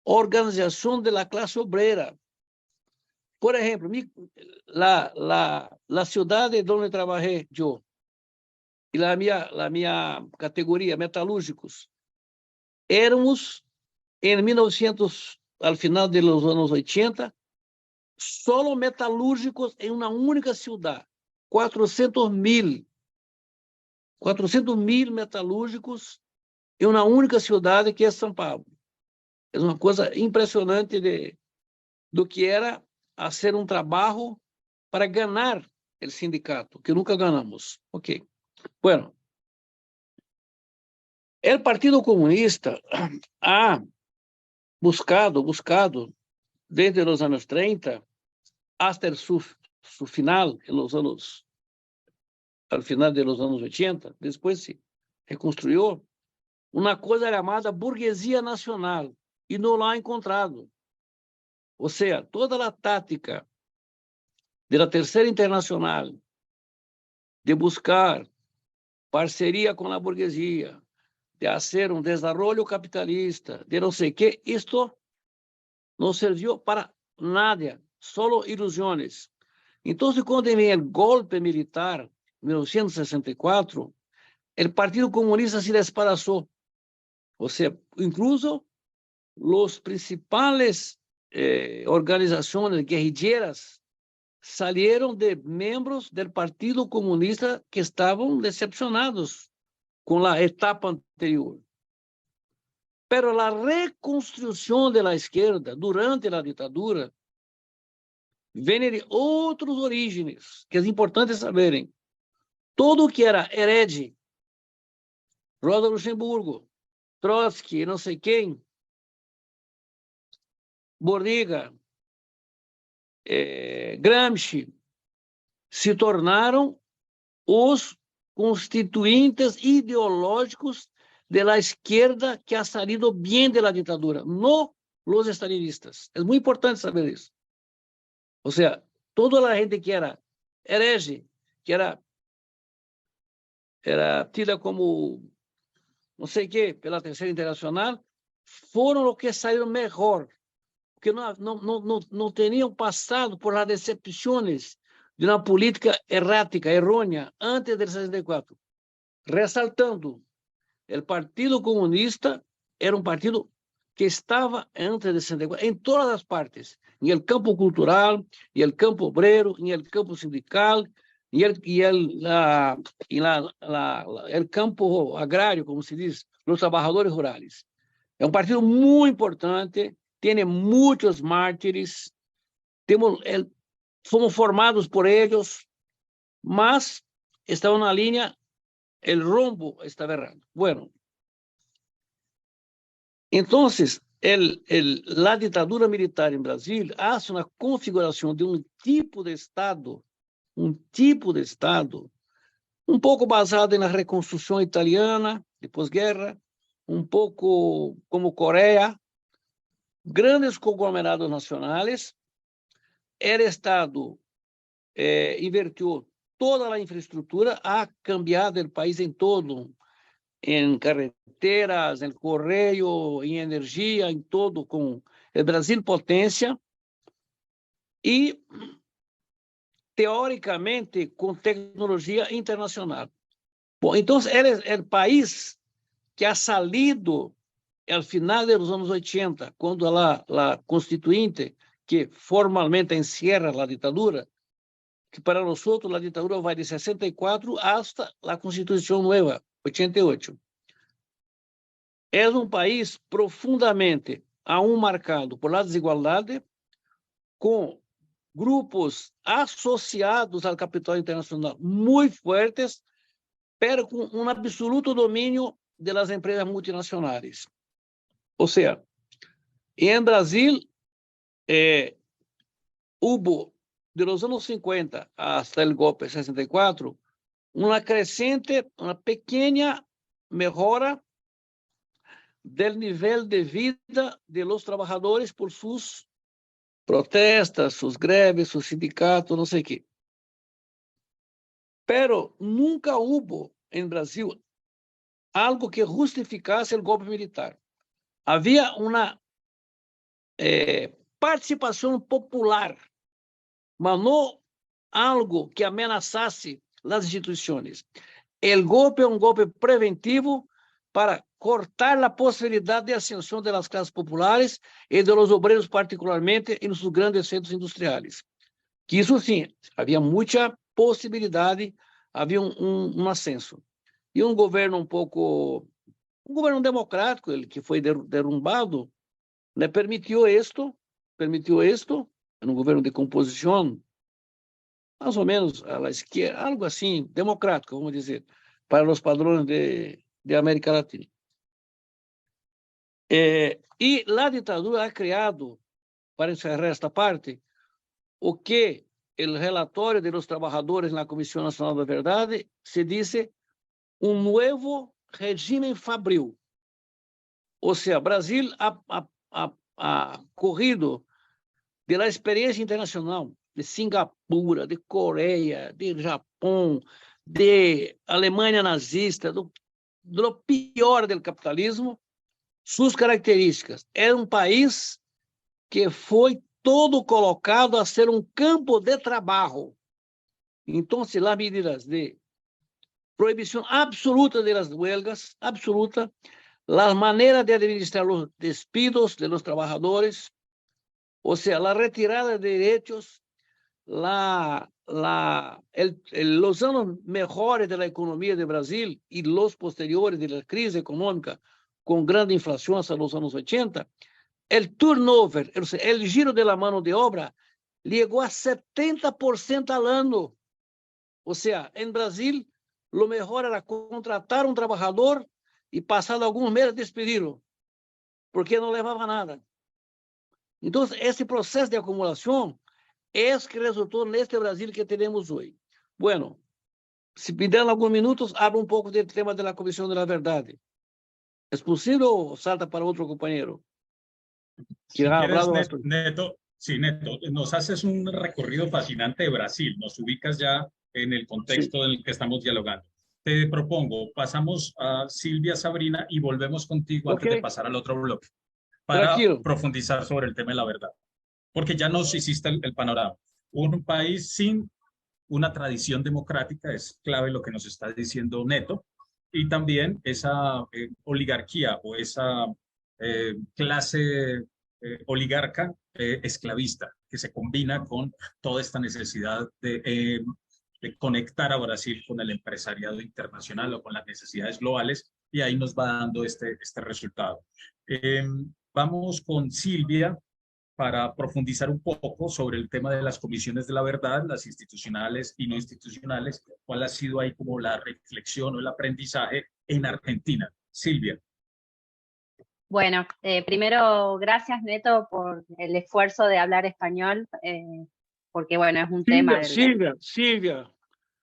organização da classe obrera. Por exemplo, a cidade onde trabalhei eu, e a minha categoria, metalúrgicos, éramos, em 1900, al final dos anos 80, solo metalúrgicos em uma única cidade, 400.000 metalúrgicos em uma única cidade, que é São Paulo. É uma coisa impressionante do que era fazer um trabalho para ganhar o sindicato, que nunca ganhamos. Ok. Bueno, o Partido Comunista ha buscado desde os anos 30 hasta su final, al final de los anos 80, depois se reconstruiu uma coisa chamada burguesia nacional, e não la ha encontrado. Ou seja, toda a tática da Terceira Internacional de buscar parceria com a burguesia, de fazer um desenvolvimento capitalista, de não sei o que, isto não serviu para nada, só ilusões. Então, quando vem o golpe militar, em 1964, o Partido Comunista se despedaçou. Ou seja, incluso os principais organizações guerrilheiras salieron de membros do Partido Comunista que estavam decepcionados com a etapa anterior. Pero a reconstrução da esquerda durante a ditadura vem de outros orígenes, que é importante saberem. Tudo que era herege, Rosa Luxemburgo, Trotsky, não sei quem, Bordiga, Gramsci, se tornaram os constituintes ideológicos da esquerda que ha salido bem da ditadura, não os estalinistas. É muito importante saber isso. Ou seja, toda a gente que era herege, que era tida como não sei o que, pela Terceira Internacional, foram os que saíram melhor, porque não teriam passado por as decepções de uma política errática, errônea, antes de 64. Ressaltando, o Partido Comunista era um partido que estava antes de 64, em todas as partes, em el campo cultural, em el campo obrero, em el campo sindical, el campo agrário, como se diz, os trabalhadores rurais. É um partido muito importante, tem muitos mártires, fomos formados por eles, mas estavam na linha, o rumbo estava errado. Bueno, então, la ditadura militar em Brasil hace uma configuração de um tipo de Estado, um pouco baseado na reconstrução italiana de pós-guerra, um pouco como Coreia, grandes conglomerados nacionais. O Estado invertiu toda a infraestrutura, ha cambiado o país em todo, em carreteras, em correio, em energia, em todo, com o Brasil potência e, teoricamente, com tecnologia internacional. Bom, então, é o país que ha salido ao final dos anos 80, quando a Constituinte, que formalmente encerra a ditadura, que para nós a ditadura vai de 64 hasta a Constituição Nova, 88. É um país profundamente aún marcado por la desigualdade, com grupos associados ao capital internacional muito fortes, pero com um absoluto domínio das empresas multinacionais. Ou seja, em Brasil, houve, de los anos 50 hasta o golpe de 64, uma crescente, uma pequena melhora do nível de vida de los trabalhadores por suas protestas, suas greves, seus sindicatos, não sei o quê. Pero nunca houve em Brasil algo que justificasse o golpe militar. Havia uma participação popular, mas não algo que ameaçasse as instituições. O golpe é um golpe preventivo para cortar a possibilidade de ascensão das classes populares e de los obreiros, particularmente em seus grandes centros industriais. Que isso sim, havia muita possibilidade, havia um ascenso. E um governo um governo democrático, ele que foi derrumbado, né, permitiu isto, um governo de composição, mais ou menos à esquerda, algo assim, democrático, vamos dizer, para os padrões de América Latina. E a ditadura ha criado, para encerrar esta parte, o que o relatório de los trabalhadores na Comissão Nacional da Verdade se diz um novo regime fabril. Ou seja, Brasil ha corrido da experiência internacional de Singapura, de Coreia, de Japão, de Alemanha nazista, do pior do capitalismo, suas características. Era um país que foi todo colocado a ser um campo de trabalho. Então, as medidas de proibição absoluta das huelgas, absoluta, a maneira de administrar os despidos de los trabalhadores, ou seja, a retirada de direitos, los anos melhores da economia de Brasil e los posteriores da crise econômica, com grande inflação hasta los anos 80, o turnover, o giro de la mano de obra, chegou a 70% ao ano. Ou seja, em Brasil, o melhor era contratar um trabalhador e, passado alguns meses, despedi-lo, porque não levava nada. Então, esse processo de acumulação é que resultou neste Brasil que temos hoje. Bueno, se me dão alguns minutos, abro um pouco do tema da Comissão da Verdade. É possível ou salta para outro companheiro? Si quieres, Neto, sí, Neto, nos haces un recorrido fascinante de Brasil, nos ubicas ya en el contexto en el que estamos dialogando. Te propongo, pasamos a Silvia Sabrina y volvemos contigo antes de pasar al otro bloque para profundizar sobre el tema de la verdad, porque ya nos hiciste el panorama. Un país sin una tradición democrática es clave lo que nos está diciendo Neto, y también esa oligarquía o esa clase oligarca esclavista que se combina con toda esta necesidad de conectar a Brasil con el empresariado internacional o con las necesidades globales, y ahí nos va dando este resultado. Vamos con Silvia para profundizar un poco sobre el tema de las comisiones de la verdad, las institucionales y no institucionales. ¿Cuál ha sido ahí como la reflexión o el aprendizaje en Argentina? Silvia. Bueno, primero, gracias Neto por el esfuerzo de hablar español, porque bueno, es un tema Silvia,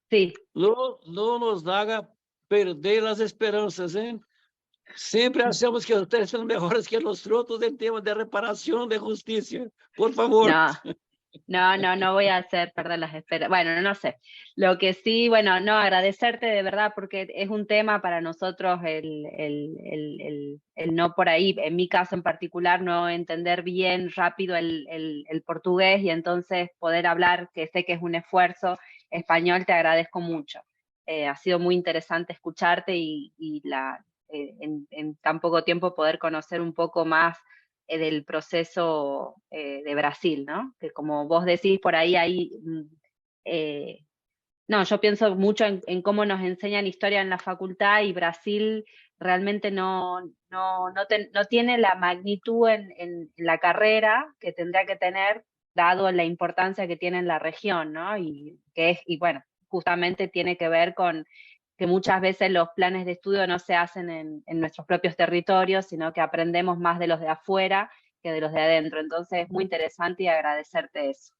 Sí, no nos haga perder las esperanzas, ¿eh? Siempre hacemos que ustedes son mejores que nosotros en temas de reparación, de justicia. Por favor. no voy a hacer perder las esperanzas. Bueno, no sé. Lo que sí, bueno, no, agradecerte de verdad, porque es un tema para nosotros el no por ahí, en mi caso en particular, no entender bien rápido el portugués y entonces poder hablar, que sé que es un esfuerzo español, te agradezco mucho. Ha sido muy interesante escucharte y en tan poco tiempo poder conocer un poco más del proceso de Brasil, ¿no? Que como vos decís, por ahí hay... no, yo pienso mucho en cómo nos enseñan historia en la facultad y Brasil realmente no tiene la magnitud en la carrera que tendría que tener, dado la importancia que tiene en la región, ¿no? Y bueno, justamente tiene que ver con que muchas veces los planes de estudio no se hacen en nuestros propios territorios, sino que aprendemos más de los de afuera que de los de adentro. Entonces es muy interesante y agradecerte eso.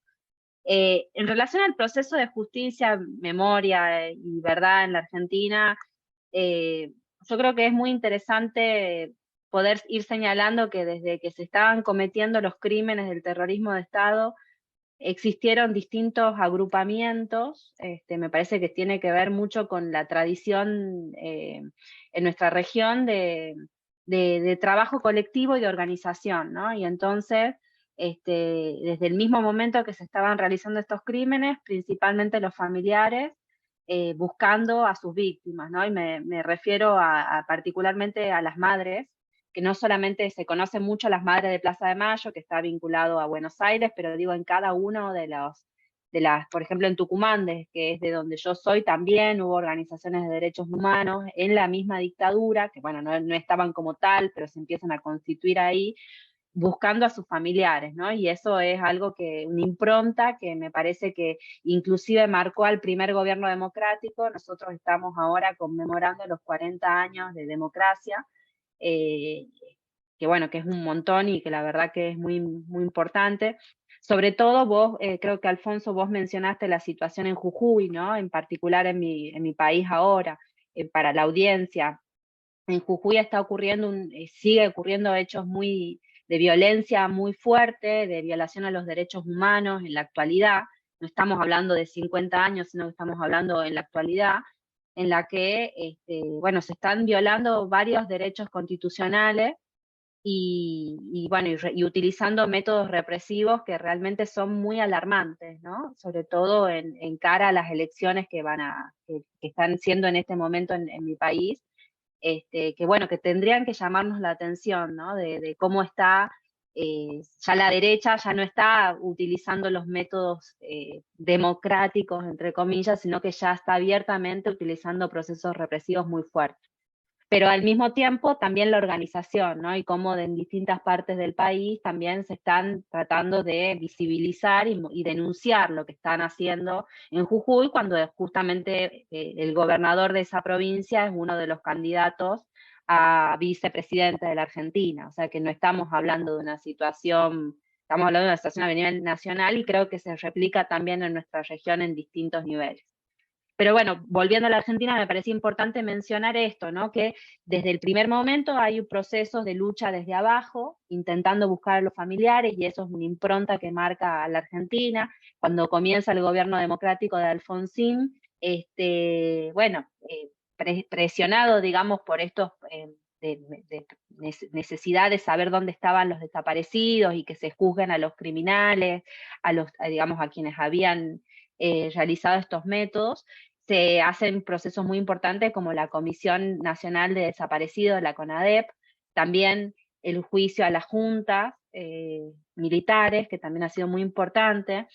En relación al proceso de justicia, memoria y verdad en la Argentina, yo creo que es muy interesante poder ir señalando que desde que se estaban cometiendo los crímenes del terrorismo de Estado, existieron distintos agrupamientos, me parece que tiene que ver mucho con la tradición en nuestra región de trabajo colectivo y de organización, ¿no? Y entonces, desde el mismo momento que se estaban realizando estos crímenes, principalmente los familiares, buscando a sus víctimas, ¿no? Y me refiero particularmente a las madres, que no solamente se conocen mucho las madres de Plaza de Mayo, que está vinculado a Buenos Aires, pero digo, en cada uno por ejemplo, en Tucumán, que es de donde yo soy, también hubo organizaciones de derechos humanos en la misma dictadura, que bueno, no estaban como tal, pero se empiezan a constituir ahí, buscando a sus familiares, ¿no? Y eso es algo una impronta que me parece que inclusive marcó al primer gobierno democrático. Nosotros estamos ahora conmemorando los 40 años de democracia, eh, que bueno, que es un montón y que la verdad que es muy, muy importante. Sobre todo vos, creo que Alfonso, vos mencionaste la situación en Jujuy, ¿no? En particular en mi país ahora, para la audiencia. En Jujuy está ocurriendo sigue ocurriendo hechos de violencia muy fuerte, de violación a los derechos humanos en la actualidad. No estamos hablando de 50 años, sino que estamos hablando en la actualidad, en la que, bueno, se están violando varios derechos constitucionales bueno, y utilizando métodos represivos que realmente son muy alarmantes, ¿no? Sobre todo en cara a las elecciones que están siendo en este momento en mi país, que bueno, que tendrían que llamarnos la atención, ¿no? De cómo está, ya la derecha ya no está utilizando los métodos democráticos, entre comillas, sino que ya está abiertamente utilizando procesos represivos muy fuertes. Pero al mismo tiempo también la organización, ¿no? Y cómo en distintas partes del país también se están tratando de visibilizar y denunciar lo que están haciendo en Jujuy, cuando justamente el gobernador de esa provincia es uno de los candidatos a vicepresidente de la Argentina. O sea que no estamos hablando de una situación, estamos hablando de una situación a nivel nacional y creo que se replica también en nuestra región en distintos niveles. Pero bueno, volviendo a la Argentina, me parece importante mencionar esto, ¿no? Que desde el primer momento hay procesos de lucha desde abajo, intentando buscar a los familiares, y eso es una impronta que marca a la Argentina. Cuando comienza el gobierno democrático de Alfonsín, bueno, presionado, digamos, por estos necesidad de saber dónde estaban los desaparecidos y que se juzguen a los criminales, digamos, a quienes habían realizado estos métodos, se hacen procesos muy importantes como la Comisión Nacional de Desaparecidos, la CONADEP, también el juicio a las juntas militares, que también ha sido muy importante.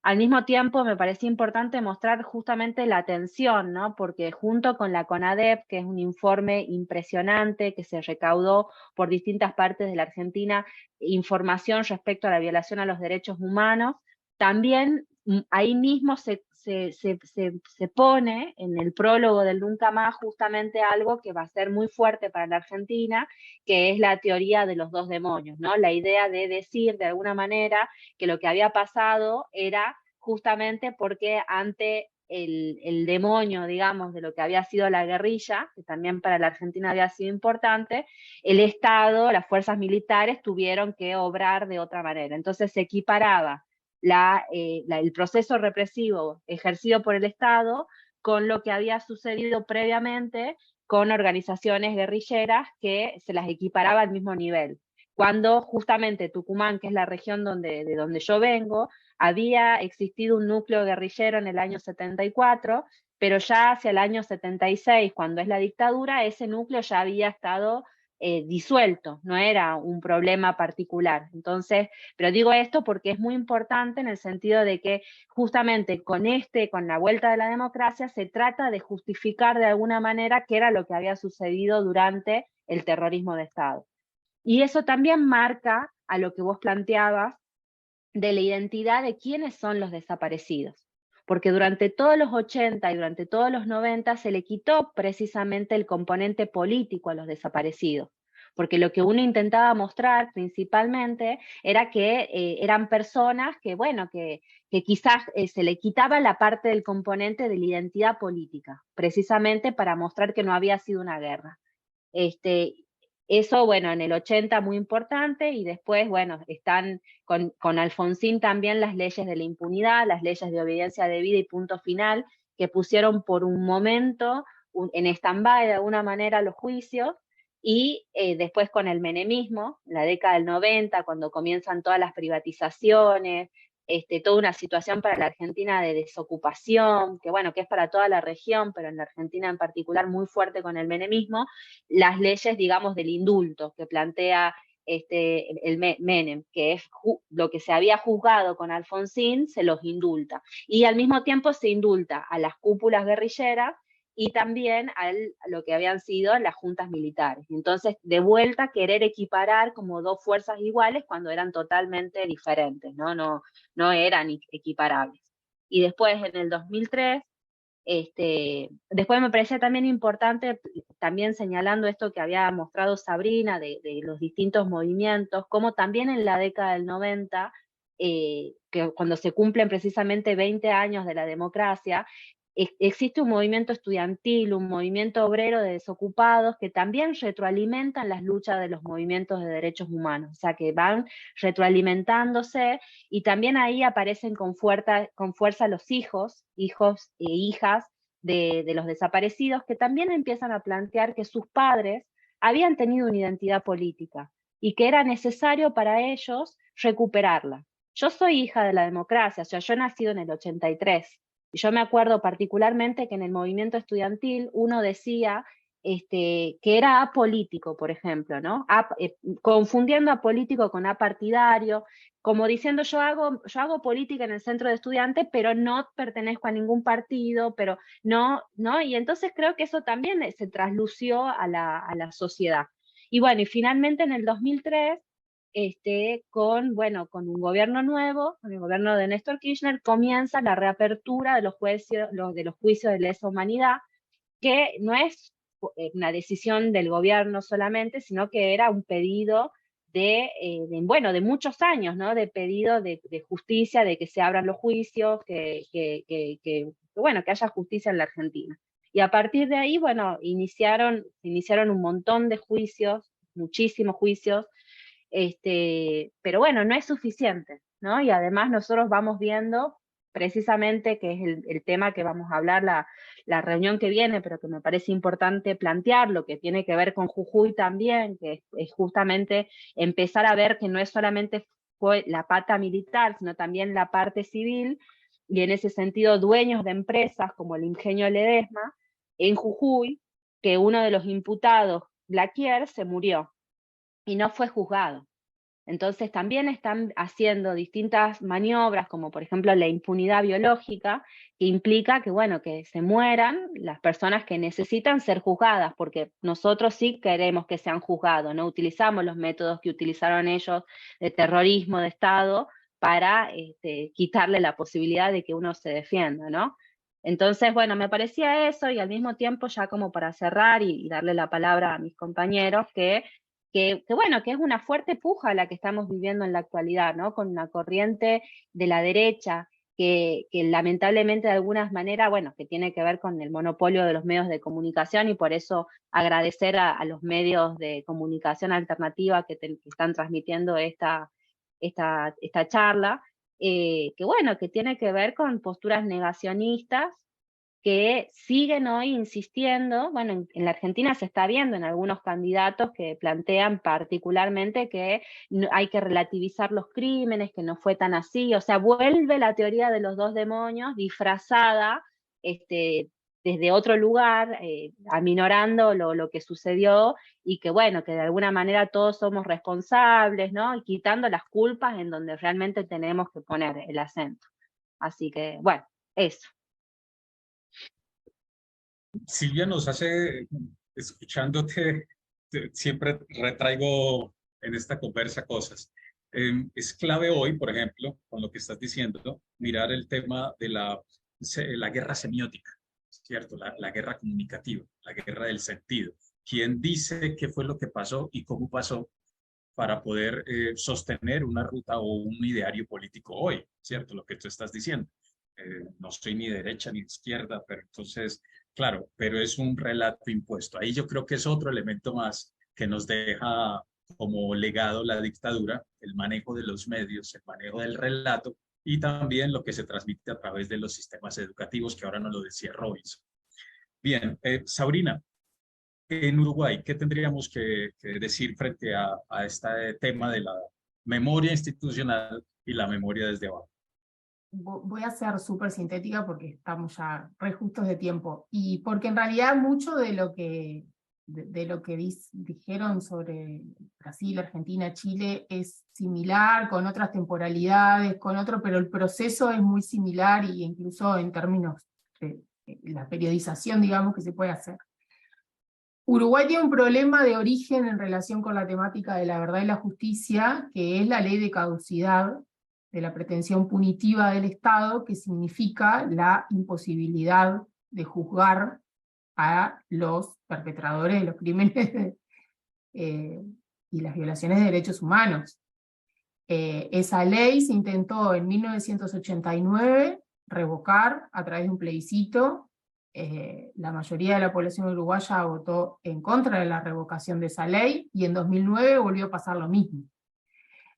Al mismo tiempo me parece importante mostrar justamente la atención, ¿no? Porque junto con la CONADEP, que es un informe impresionante que se recaudó por distintas partes de la Argentina, información respecto a la violación a los derechos humanos, también ahí mismo se se pone en el prólogo del Nunca Más justamente algo que va a ser muy fuerte para la Argentina, que es la teoría de los dos demonios, ¿no? La idea de decir de alguna manera que lo que había pasado era justamente porque ante el demonio, digamos, de lo que había sido la guerrilla, que también para la Argentina había sido importante, el Estado, las fuerzas militares tuvieron que obrar de otra manera. Entonces se equiparaba el proceso represivo ejercido por el Estado con lo que había sucedido previamente con organizaciones guerrilleras que se las equiparaba al mismo nivel. Cuando justamente Tucumán, que es la región de donde yo vengo, había existido un núcleo guerrillero en el año 74, pero ya hacia el año 76, cuando es la dictadura, ese núcleo ya había estado disuelto, no era un problema particular. Entonces, pero digo esto porque es muy importante en el sentido de que justamente con la vuelta de la democracia, se trata de justificar de alguna manera qué era lo que había sucedido durante el terrorismo de Estado. Y eso también marca a lo que vos planteabas de la identidad de quiénes son los desaparecidos. Porque durante todos los 80 y durante todos los 90 se le quitó precisamente el componente político a los desaparecidos. Porque lo que uno intentaba mostrar principalmente era que eran personas que, bueno, que quizás se le quitaba la parte del componente de la identidad política, precisamente para mostrar que no había sido una guerra. Eso, bueno, en el 80 muy importante, y después, bueno, están con Alfonsín también las leyes de la impunidad, las leyes de obediencia debida y punto final, que pusieron por un momento en stand-by de alguna manera los juicios, y después con el menemismo, en la década del 90, cuando comienzan todas las privatizaciones, toda una situación para la Argentina de desocupación, que bueno, que es para toda la región, pero en la Argentina en particular muy fuerte con el menemismo, las leyes, digamos, del indulto que plantea el Menem, que es lo que se había juzgado con Alfonsín, se los indulta. Y al mismo tiempo se indulta a las cúpulas guerrilleras y también a lo que habían sido las juntas militares. Entonces, de vuelta, querer equiparar como dos fuerzas iguales cuando eran totalmente diferentes, no eran equiparables. Y después, en el 2003, después me parecía también importante, también señalando esto que había mostrado Sabrina, de los distintos movimientos, como también en la década del 90, que cuando se cumplen precisamente 20 años de la democracia, existe un movimiento estudiantil, un movimiento obrero de desocupados que también retroalimentan las luchas de los movimientos de derechos humanos, o sea que van retroalimentándose, y también ahí aparecen con fuerza los hijos e hijas de los desaparecidos, que también empiezan a plantear que sus padres habían tenido una identidad política y que era necesario para ellos recuperarla. Yo soy hija de la democracia, o sea, yo he nacido en el 83, y yo me acuerdo particularmente que en el movimiento estudiantil uno decía que era apolítico, por ejemplo, ¿no? Confundiendo apolítico con apartidario, como diciendo yo hago política en el centro de estudiantes, pero no pertenezco a ningún partido, pero no, y entonces creo que eso también se traslució a la sociedad. Y bueno, y finalmente en el 2003, con un gobierno nuevo, con el gobierno de Néstor Kirchner, comienza la reapertura de los juicios de lesa humanidad, que no es una decisión del gobierno solamente, sino que era un pedido de muchos años, ¿no? De pedido de justicia, de que se abran los juicios, que haya justicia en la Argentina. Y a partir de ahí, bueno, iniciaron un montón de juicios, muchísimos juicios, pero bueno, no es suficiente, ¿no? Y además nosotros vamos viendo precisamente, que es el tema que vamos a hablar la reunión que viene, pero que me parece importante plantear, lo que tiene que ver con Jujuy también, que es justamente empezar a ver que no es solamente fue la pata militar, sino también la parte civil, y en ese sentido dueños de empresas como el Ingenio Ledesma, en Jujuy, que uno de los imputados, Blaquier, se murió y no fue juzgado. Entonces también están haciendo distintas maniobras, como por ejemplo la impunidad biológica, que implica que, bueno, que se mueran las personas que necesitan ser juzgadas, porque nosotros sí queremos que sean juzgados, no utilizamos los métodos que utilizaron ellos de terrorismo de Estado para quitarle la posibilidad de que uno se defienda, ¿no? Entonces, bueno, me parecía eso, y al mismo tiempo, ya como para cerrar y darle la palabra a mis compañeros, que bueno, que es una fuerte puja la que estamos viviendo en la actualidad, ¿no? Con una corriente de la derecha que lamentablemente de algunas maneras, bueno, que tiene que ver con el monopolio de los medios de comunicación, y por eso agradecer a los medios de comunicación alternativa que están transmitiendo esta charla, que bueno, que tiene que ver con posturas negacionistas que siguen hoy insistiendo. Bueno, en la Argentina se está viendo en algunos candidatos que plantean particularmente que hay que relativizar los crímenes, que no fue tan así, o sea, vuelve la teoría de los dos demonios disfrazada desde otro lugar, aminorando lo que sucedió, y que bueno, que de alguna manera todos somos responsables, ¿no? Y quitando las culpas en donde realmente tenemos que poner el acento. Así que, bueno, eso. Silvia nos hace, escuchándote, siempre retraigo en esta conversa cosas. Es clave hoy, por ejemplo, con lo que estás diciendo, mirar el tema de la guerra semiótica, ¿cierto? La guerra comunicativa, la guerra del sentido. ¿Quién dice qué fue lo que pasó y cómo pasó para poder sostener una ruta o un ideario político hoy, ¿cierto? Lo que tú estás diciendo. No soy ni derecha ni izquierda, pero entonces, claro, pero es un relato impuesto. Ahí yo creo que es otro elemento más que nos deja como legado la dictadura, el manejo de los medios, el manejo del relato y también lo que se transmite a través de los sistemas educativos, que ahora nos lo decía Robinson. Bien, Sabrina, en Uruguay, ¿qué tendríamos que decir frente a este tema de la memoria institucional y la memoria desde abajo? Voy a ser súper sintética porque estamos ya re justos de tiempo, y porque en realidad mucho de lo que, dijeron sobre Brasil, Argentina, Chile es similar, con otras temporalidades, pero el proceso es muy similar, y incluso en términos de la periodización, digamos, que se puede hacer. Uruguay tiene un problema de origen en relación con la temática de la verdad y la justicia, que es la ley de caducidad, de la pretensión punitiva del Estado, que significa la imposibilidad de juzgar a los perpetradores de los crímenes y las violaciones de derechos humanos. Esa ley se intentó en 1989 revocar a través de un plebiscito. La mayoría de la población uruguaya votó en contra de la revocación de esa ley, y en 2009 volvió a pasar lo mismo.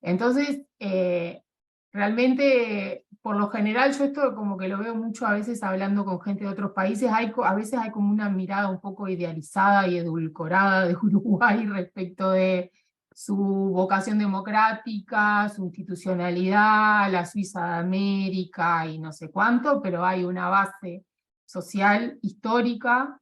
Entonces, realmente, por lo general, yo esto como que lo veo mucho a veces hablando con gente de otros países, a veces hay como una mirada un poco idealizada y edulcorada de Uruguay respecto de su vocación democrática, su institucionalidad, la Suiza de América y no sé cuánto, pero hay una base social, histórica,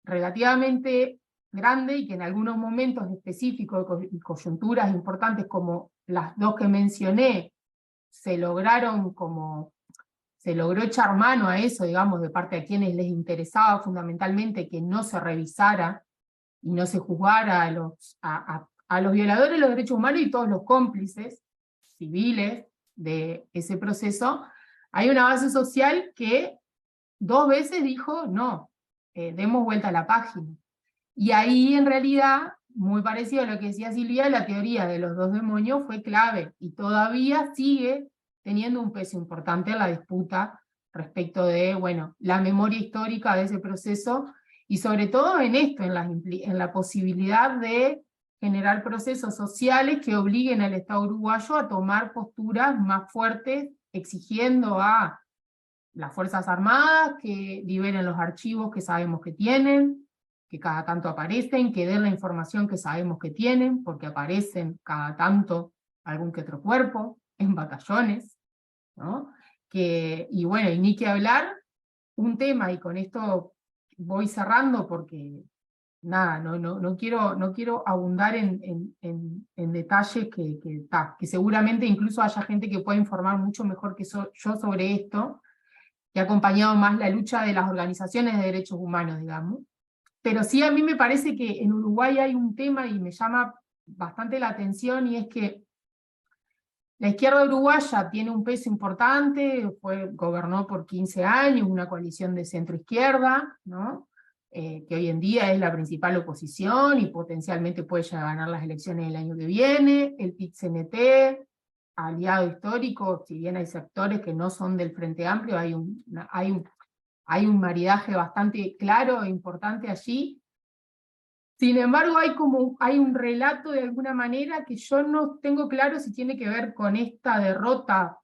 relativamente grande, y que en algunos momentos específicos y coyunturas importantes como las dos que mencioné, se logró echar mano a eso, digamos, de parte de quienes les interesaba fundamentalmente que no se revisara y no se juzgara a los violadores de los derechos humanos y todos los cómplices civiles de ese proceso. Hay una base social que 2 veces dijo, no, demos vuelta a la página. Y ahí, en realidad, muy parecido a lo que decía Silvia, la teoría de los dos demonios fue clave, y todavía sigue teniendo un peso importante en la disputa respecto de, bueno, la memoria histórica de ese proceso, y sobre todo en esto, en la posibilidad de generar procesos sociales que obliguen al Estado uruguayo a tomar posturas más fuertes, exigiendo a las Fuerzas Armadas que liberen los archivos que sabemos que tienen, que cada tanto aparecen, que den la información que sabemos que tienen, porque aparecen cada tanto algún que otro cuerpo, en batallones, ¿no? Y bueno, y ni que hablar, un tema, y con esto voy cerrando porque, nada, no quiero abundar en detalles que seguramente incluso haya gente que pueda informar mucho mejor que yo sobre esto, que ha acompañado más la lucha de las organizaciones de derechos humanos, digamos. Pero sí, a mí me parece que en Uruguay hay un tema y me llama bastante la atención, y es que La izquierda uruguaya tiene un peso importante, gobernó por 15 años, una coalición de centro-izquierda, ¿no? Que hoy en día es la principal oposición y potencialmente puede llegar a ganar las elecciones el año que viene. El PIT-CNT, aliado histórico, si bien hay sectores que no son del Frente Amplio, hay un maridaje bastante claro e importante allí. Sin embargo, hay un relato de alguna manera que yo no tengo claro si tiene que ver con esta derrota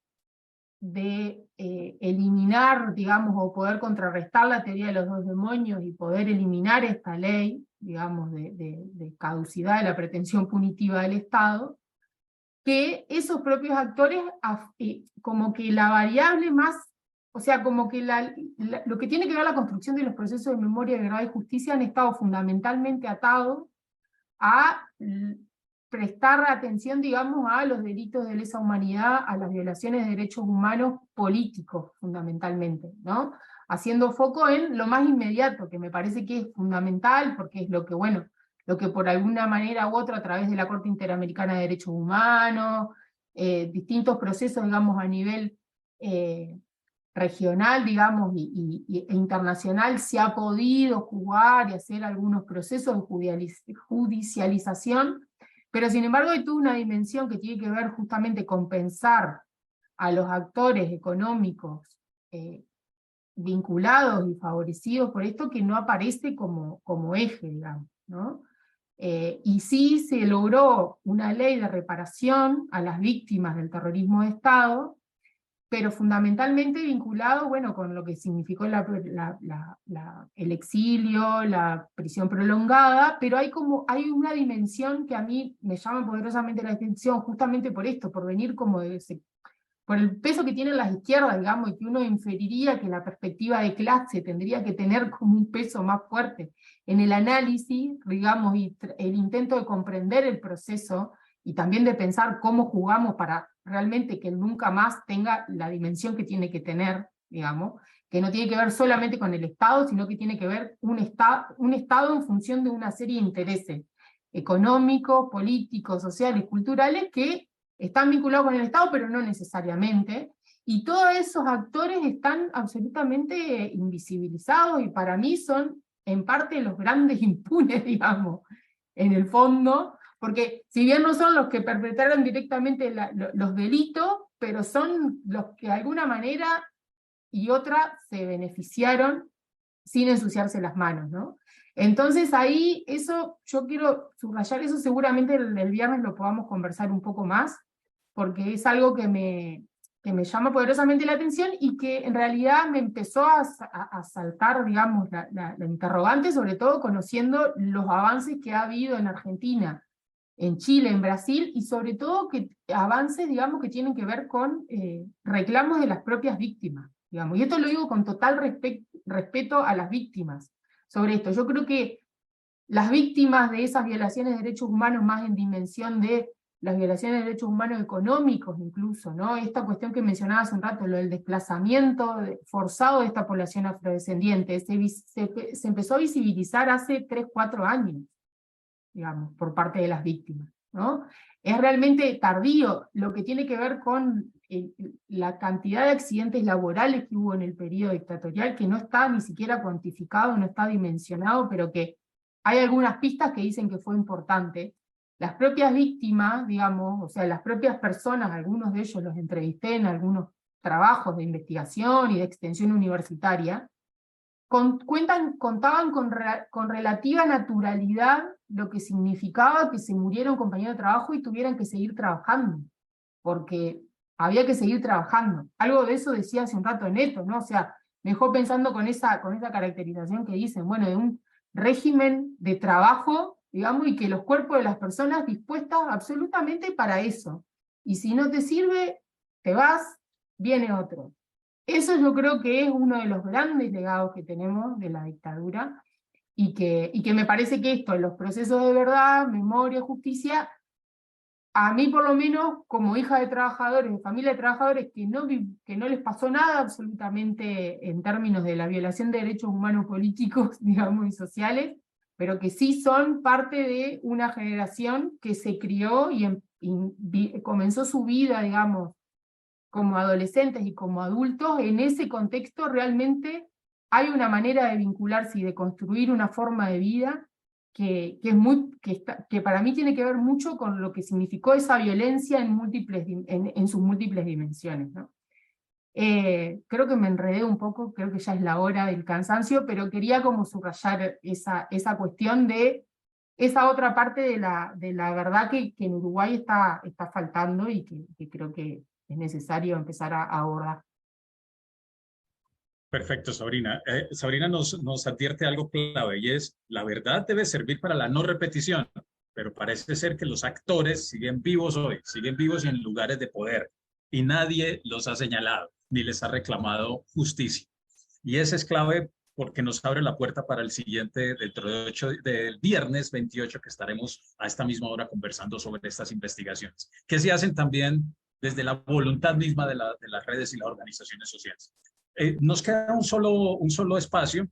de eliminar, digamos, o poder contrarrestar la teoría de los dos demonios y poder eliminar esta ley, digamos, de caducidad de la pretensión punitiva del Estado, que esos propios actores, como que la variable más, o sea, como que lo que tiene que ver la construcción de los procesos de memoria, verdad y justicia han estado fundamentalmente atados a prestar atención, digamos, a los delitos de lesa humanidad, a las violaciones de derechos humanos políticos, fundamentalmente, ¿no? Haciendo foco en lo más inmediato, que me parece que es fundamental, porque es lo que, bueno, lo que por alguna manera u otra, a través de la Corte Interamericana de Derechos Humanos, distintos procesos, digamos, a nivel regional, digamos, e internacional, se ha podido jugar y hacer algunos procesos de judicialización, pero sin embargo hay toda una dimensión que tiene que ver justamente con pensar a los actores económicos vinculados y favorecidos por esto, que no aparece como eje, digamos, ¿no? Y sí se logró una ley de reparación a las víctimas del terrorismo de Estado, pero fundamentalmente vinculado, bueno, con lo que significó el exilio, la prisión prolongada, pero hay una dimensión que a mí me llama poderosamente la atención, justamente por esto, por venir como por el peso que tienen las izquierdas, digamos, y que uno inferiría que la perspectiva de clase tendría que tener como un peso más fuerte en el análisis, digamos, y el intento de comprender el proceso, y también de pensar cómo jugamos para realmente que nunca más tenga la dimensión que tiene que tener, digamos, que no tiene que ver solamente con el Estado, sino que tiene que ver un Estado en función de una serie de intereses económicos, políticos, sociales, culturales, que están vinculados con el Estado, pero no necesariamente, y todos esos actores están absolutamente invisibilizados, y para mí son en parte los grandes impunes, digamos, en el fondo, porque si bien no son los que perpetraron directamente los delitos, pero son los que de alguna manera y otra se beneficiaron sin ensuciarse las manos, ¿no? Entonces ahí, eso, yo quiero subrayar eso, seguramente el viernes lo podamos conversar un poco más, porque es algo que me llama poderosamente la atención y que en realidad me empezó a saltar, digamos, la interrogante, sobre todo conociendo los avances que ha habido en Argentina, en Chile, en Brasil, y sobre todo que avances, digamos, que tienen que ver con reclamos de las propias víctimas, digamos. Y esto lo digo con total respeto a las víctimas sobre esto. Yo creo que las víctimas de esas violaciones de derechos humanos, más en dimensión de las violaciones de derechos humanos económicos incluso, ¿no? Esta cuestión que mencionaba hace un rato, lo del desplazamiento forzado de esta población afrodescendiente, se empezó a visibilizar hace 3, 4 años, digamos, por parte de las víctimas, ¿no? Es realmente tardío lo que tiene que ver con la cantidad de accidentes laborales que hubo en el periodo dictatorial, que no está ni siquiera cuantificado, no está dimensionado, pero que hay algunas pistas que dicen que fue importante. Las propias víctimas, digamos, o sea, las propias personas, algunos de ellos los entrevisté en algunos trabajos de investigación y de extensión universitaria, contaban con relativa naturalidad lo que significaba que se muriera un compañero de trabajo y tuvieran que seguir trabajando, porque había que seguir trabajando. Algo de eso decía hace un rato Neto, ¿no? O sea, me dejó pensando con esa caracterización que dicen, bueno, de un régimen de trabajo, digamos, y que los cuerpos de las personas dispuestas absolutamente para eso. Y si no te sirve, te vas, viene otro. Eso yo creo que es uno de los grandes legados que tenemos de la dictadura, y que me parece que esto, los procesos de verdad, memoria, justicia, a mí por lo menos, como hija de trabajadores, de familia de trabajadores, que no les pasó nada absolutamente en términos de la violación de derechos humanos políticos, digamos, y sociales, pero que sí son parte de una generación que se crió y comenzó su vida, digamos, como adolescentes y como adultos, en ese contexto realmente hay una manera de vincularse y de construir una forma de vida que para mí tiene que ver mucho con lo que significó esa violencia en sus múltiples dimensiones, ¿no? Creo que me enredé un poco, creo que ya es la hora del cansancio, pero quería como subrayar esa cuestión de esa otra parte de la verdad que en Uruguay está faltando y que creo que es necesario empezar a abordar. Perfecto, Sabrina. Sabrina nos advierte algo clave y es, la verdad debe servir para la no repetición, pero parece ser que los actores siguen vivos hoy, siguen vivos y en lugares de poder, y nadie los ha señalado ni les ha reclamado justicia. Y ese es clave porque nos abre la puerta para el siguiente, dentro de del viernes 28, que estaremos a esta misma hora conversando sobre estas investigaciones, que se hacen también desde la voluntad misma de las redes y las organizaciones sociales. Nos queda un solo espacio.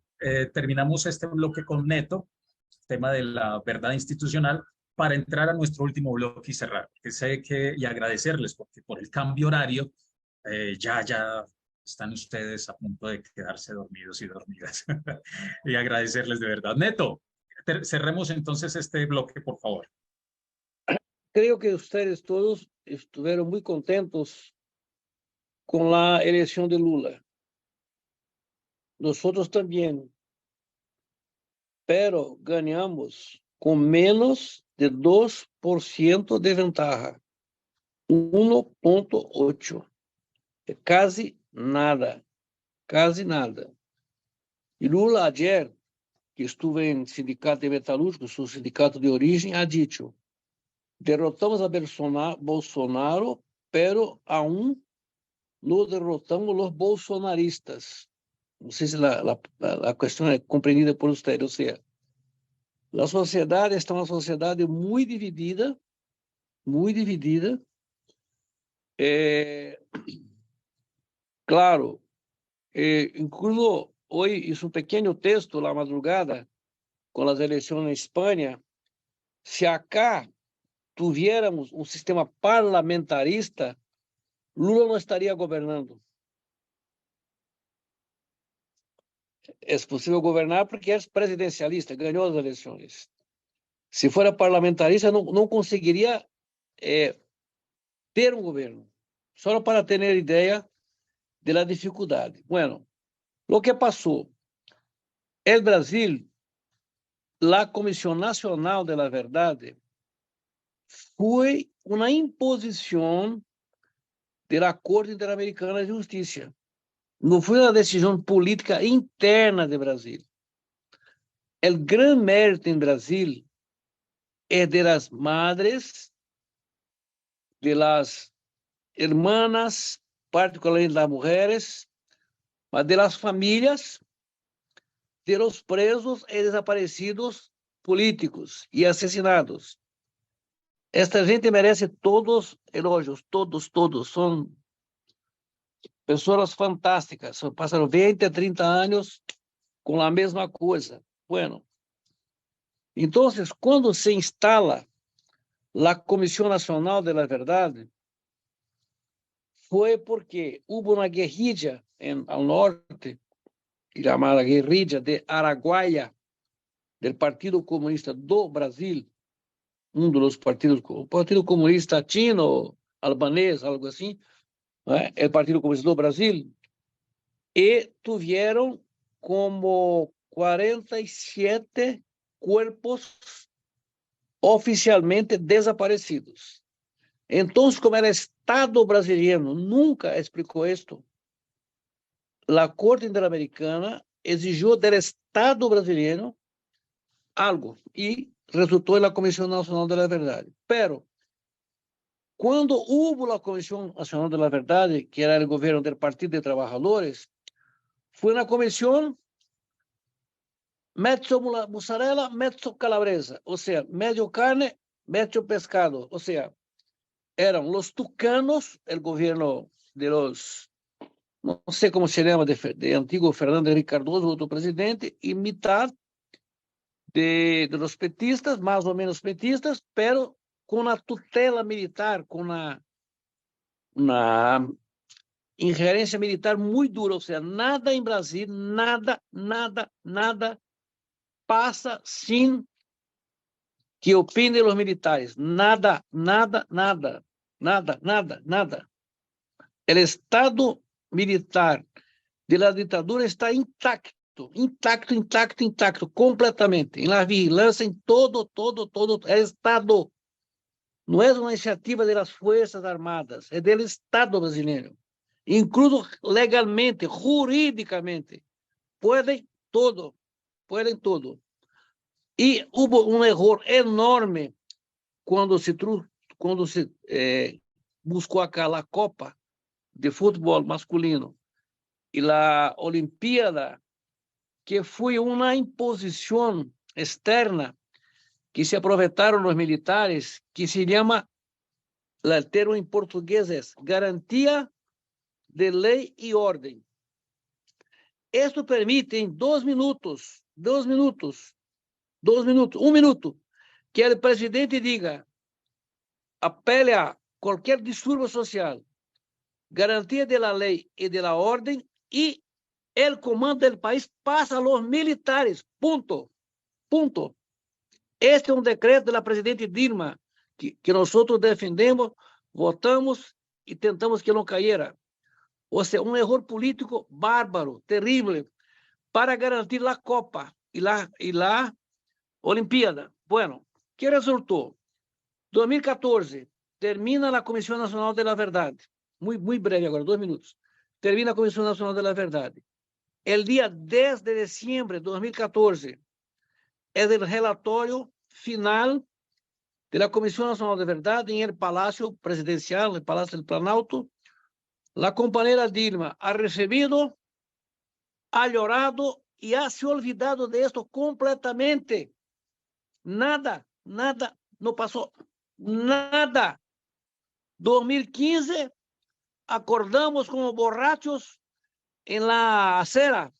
Terminamos este bloque con Neto, tema de la verdad institucional, para entrar a nuestro último bloque y cerrar. Que sé y agradecerles porque por el cambio horario ya están ustedes a punto de quedarse dormidos y dormidas. Y agradecerles de verdad. Neto, cerremos entonces este bloque, por favor. Creo que ustedes todos estuvieron muy contentos con la elección de Lula. Nosotros también, pero ganhamos com menos de 2% de ventaja, 1,8%. É quase nada, quase nada. E Lula, ayer, que estuve em sindicato de metalúrgicos, seu sindicato de origem, ha dicho, derrotamos a Bolsonaro, pero aún no derrotamos los bolsonaristas. Não sei se a questão é compreendida por vocês. Ou seja, a sociedade está uma sociedade muito dividida, muito dividida. Claro, incluso hoje hice um pequeno texto na madrugada com as eleições na Espanha. Se acá tuviéramos um sistema parlamentarista, Lula não estaria governando. É possível governar porque é presidencialista, ganhou as eleições. Se for parlamentarista, não conseguiria ter um governo. Só para ter ideia da dificuldade. Bueno, o que passou? El Brasil, a Comissão Nacional de la Verdade, foi uma imposição da Corte Interamericana de Justiça. Não foi uma decisão política interna de Brasil. O grande mérito em Brasil é de las madres, de las hermanas, particularmente das mulheres, mas de las famílias, de los presos e desaparecidos políticos e assassinados. Esta gente merece todos elogios, todos. São pessoas fantásticas, passaram 20, 30 anos com a mesma coisa. Bueno, então, quando se instala a Comissão Nacional de la Verdade, foi porque houve uma guerrilha ao norte, chamada guerrilha de Araguaia, do Partido Comunista do Brasil, dos partidos, o Partido Comunista Chino, albanês, algo assim, o Partido Comunista do Brasil, e tiveram como 47 corpos oficialmente desaparecidos. Então, como o Estado brasileiro nunca explicou isto, a Corte Interamericana exigiu do Estado brasileiro algo e resultou na Comissão Nacional da Verdade. Pero, quando houve a Comissão Nacional da Verdade, que era o governo do Partido de Trabalhadores, foi na comissão mezzo mussarela, mezzo calabresa, ou seja, medio carne, medio pescado, ou seja, eram os tucanos, o governo de los, não sei como se chama, de antigo Fernando Henrique Cardoso, outro presidente, e metade de los petistas, mais ou menos petistas, pero com a tutela militar, com uma ingerência militar muito dura, ou seja, nada em Brasil, nada passa sem que opinem os militares. Nada. O Estado militar de la ditadura está intacto, completamente, em la vigilância, em todo é Estado. Não é uma iniciativa das Forças Armadas, é do Estado brasileiro. Incluso legalmente, juridicamente, podem todo. E houve um erro enorme quando se buscou a Copa de futebol masculino e a Olimpíada, que foi uma imposição externa que se aproveitaram os militares, que se chama, o termo em português é garantia de lei e ordem. Isto permite em 1 minuto, que o presidente diga, apele a qualquer distúrbio social, garantia de la lei e de la ordem, e o comando do país passa aos militares. Ponto. Este é um decreto da presidente Dilma, que nós defendemos, votamos e tentamos que não caíra. Ou seja, um erro político bárbaro, terrível, para garantir a Copa e a Olimpíada. Bueno, que resultou? 2014, termina a Comissão Nacional da Verdade. Muito breve agora, 2 minutos. Termina a Comissão Nacional da Verdade. El dia 10 de dezembro de 2014 é o relatório final da Comissão Nacional da Verdade em el Palácio Presidencial, no Palácio do Planalto. A companheira Dilma ha recebido, ha llorado e ha se olvidado de esto completamente. Nada, não passou nada. 2015, acordamos como borrachos em la acera.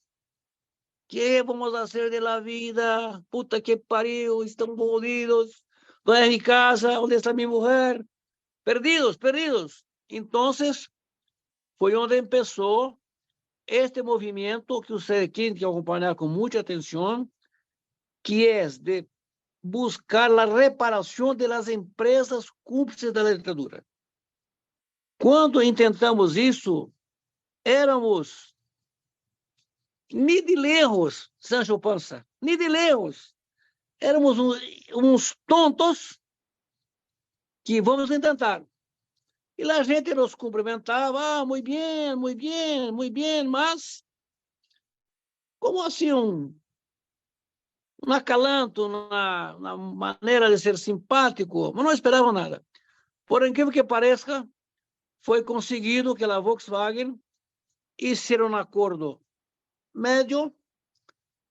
¿Qué vamos a hacer de la vida? Puta que pariu, estamos jodidos. ¿Dónde es mi casa? ¿Dónde está mi mujer? Perdidos. Entonces, foi onde começou este movimento que você tem que acompanhar com muita atenção, que é de buscar a reparação das empresas cúmplices da ditadura. Quando intentamos isso, éramos ni de lejos, Sancho Panza, ni de lejos. Éramos uns tontos que vamos tentar. E a gente nos cumprimentava, muito bem, mas como assim um acalanto na maneira de ser simpático, mas não esperava nada. Por incrível que pareça, foi conseguido que a Volkswagen hiciera um acordo médio,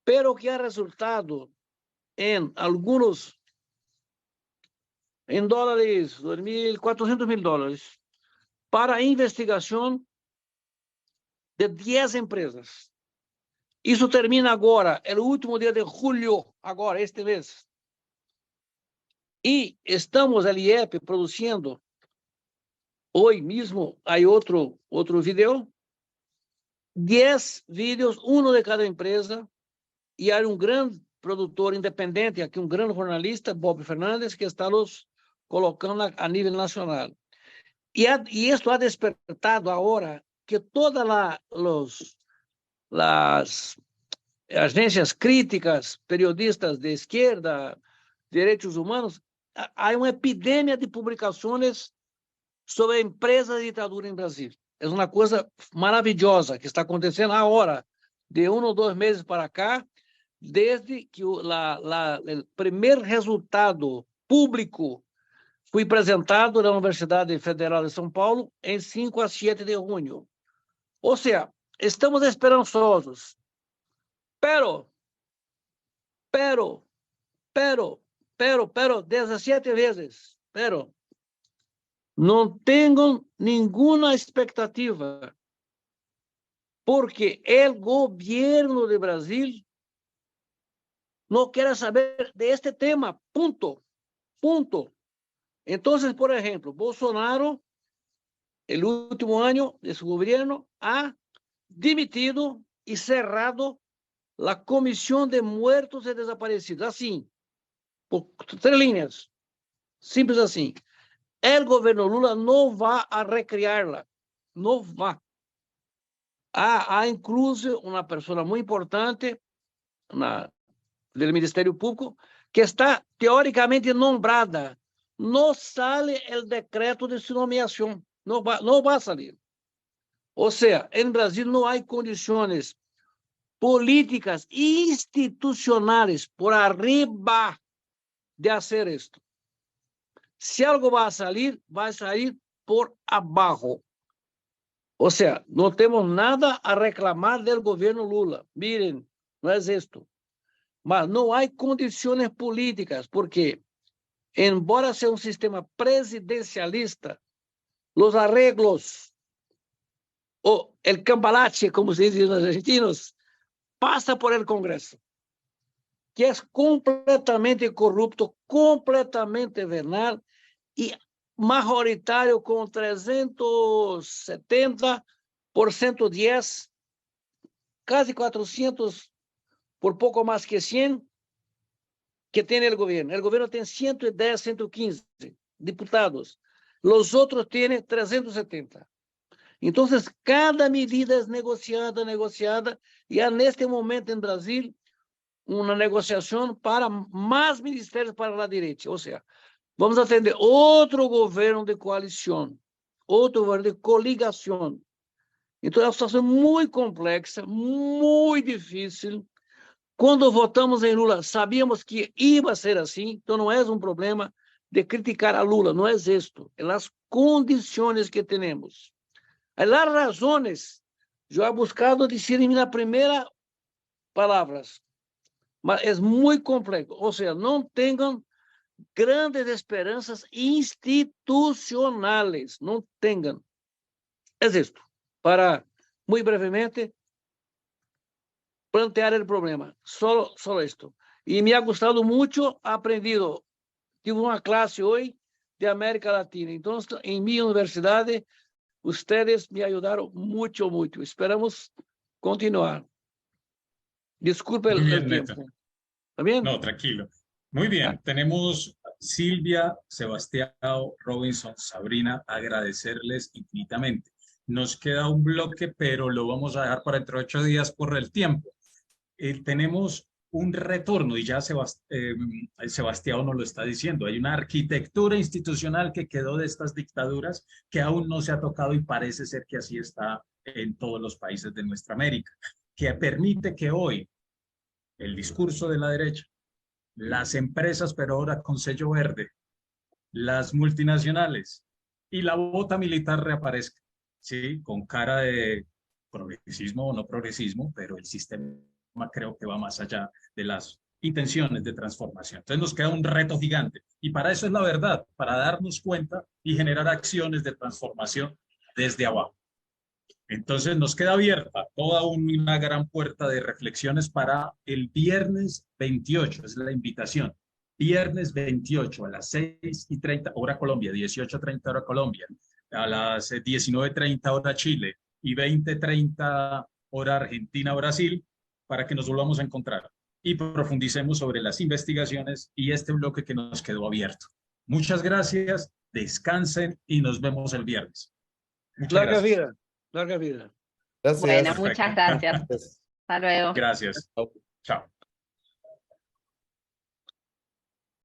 pero que ha resultado em alguns em dólares, $400,000, para a investigação de 10 empresas. Isso termina agora, o último dia de julho, agora, este mês. E estamos, el IEP, produzindo, hoje mesmo, há outro vídeo, 10 vídeos, um de cada empresa, e há um grande produtor independente, aqui um grande jornalista, Bob Fernandes, que está nos colocando a nível nacional. E isso ha despertado agora que todas as agências críticas, periodistas de esquerda, direitos humanos, há uma epidemia de publicações sobre empresas de ditadura em Brasil. É uma coisa maravilhosa que está acontecendo agora, de 1 ou 2 meses para cá, desde que o primeiro resultado público foi apresentado na Universidade Federal de São Paulo em 5 a 7 de junho. Ou seja, estamos esperançosos. Pero, 17 vezes, não tenho nenhuma expectativa, porque o governo de Brasil não quer saber de este tema, ponto. Entonces, por ejemplo, Bolsonaro, el último año de su gobierno, ha dimitido y cerrado la Comisión de Muertos y Desaparecidos. Así, por 3 líneas. Simples assim. El gobierno Lula no va a recrearla. No va. Há incluso una persona muy importante del Ministerio Público que está teóricamente nombrada. No sale el decreto de su nomeación. No va a salir. O sea, en Brasil no hay condiciones políticas institucionales por arriba de hacer esto. Si algo va a salir por abajo. O sea, no tenemos nada a reclamar del gobierno Lula. Miren, no es esto. Mas no hay condiciones políticas, porque, embora sea un sistema presidencialista, los arreglos, o el cambalache, como se dice los argentinos, pasa por el Congreso, que es completamente corrupto, completamente venal y majoritario con 370 por 110, casi 400 por poco más que 100 que tiene el gobierno. El gobierno tiene 110, 115 diputados. Los otros tienen 370. Entonces, cada medida es negociada, y en este momento en Brasil, una negociación para más ministerios para la derecha. O sea, vamos a tener otro gobierno de coalición, otro gobierno de coligación. Entonces, es una situación muy compleja, muy difícil. Cuando votamos en Lula, sabíamos que iba a ser así, entonces no es un problema de criticar a Lula, no es esto, es las condiciones que tenemos. Las razones, yo he buscado decir en las primeras palabras, mas es muy complejo. O sea, no tengan grandes esperanzas institucionales, no tengan. Es esto, para muy brevemente plantear el problema, solo esto. Y me ha gustado mucho, he aprendido, tuve una clase hoy de América Latina, entonces en mi universidad ustedes me ayudaron mucho, mucho. Esperamos continuar. Disculpe Muy bien, el Neto. tiempo. ¿Está bien? No, tranquilo. Muy bien, tenemos Silvia, Sebastián, Robinson, Sabrina, agradecerles infinitamente. Nos queda un bloque, pero lo vamos a dejar para dentro de 8 días por el tiempo. Tenemos un retorno, y ya Sebastián nos lo está diciendo, hay una arquitectura institucional que quedó de estas dictaduras que aún no se ha tocado, y parece ser que así está en todos los países de nuestra América, que permite que hoy el discurso de la derecha, las empresas, pero ahora con sello verde, las multinacionales y la bota militar reaparezca, ¿sí? Con cara de progresismo o no progresismo, pero el sistema creo que va más allá de las intenciones de transformación. Entonces nos queda un reto gigante, y para eso es la verdad, para darnos cuenta y generar acciones de transformación desde abajo. Entonces nos queda abierta toda una gran puerta de reflexiones para el viernes 28, es la invitación. Viernes 28 a las 6:30 hora Colombia, 18:30 hora Colombia, a las 19:30 hora Chile y 20:30 hora Argentina, Brasil, para que nos volvamos a encontrar y profundicemos sobre las investigaciones y este bloque que nos quedó abierto. Muchas gracias, descansen y nos vemos el viernes. Muchas Larga gracias. vida, larga vida. Gracias. Bueno, muchas gracias. Gracias. Hasta luego. Gracias. Chao.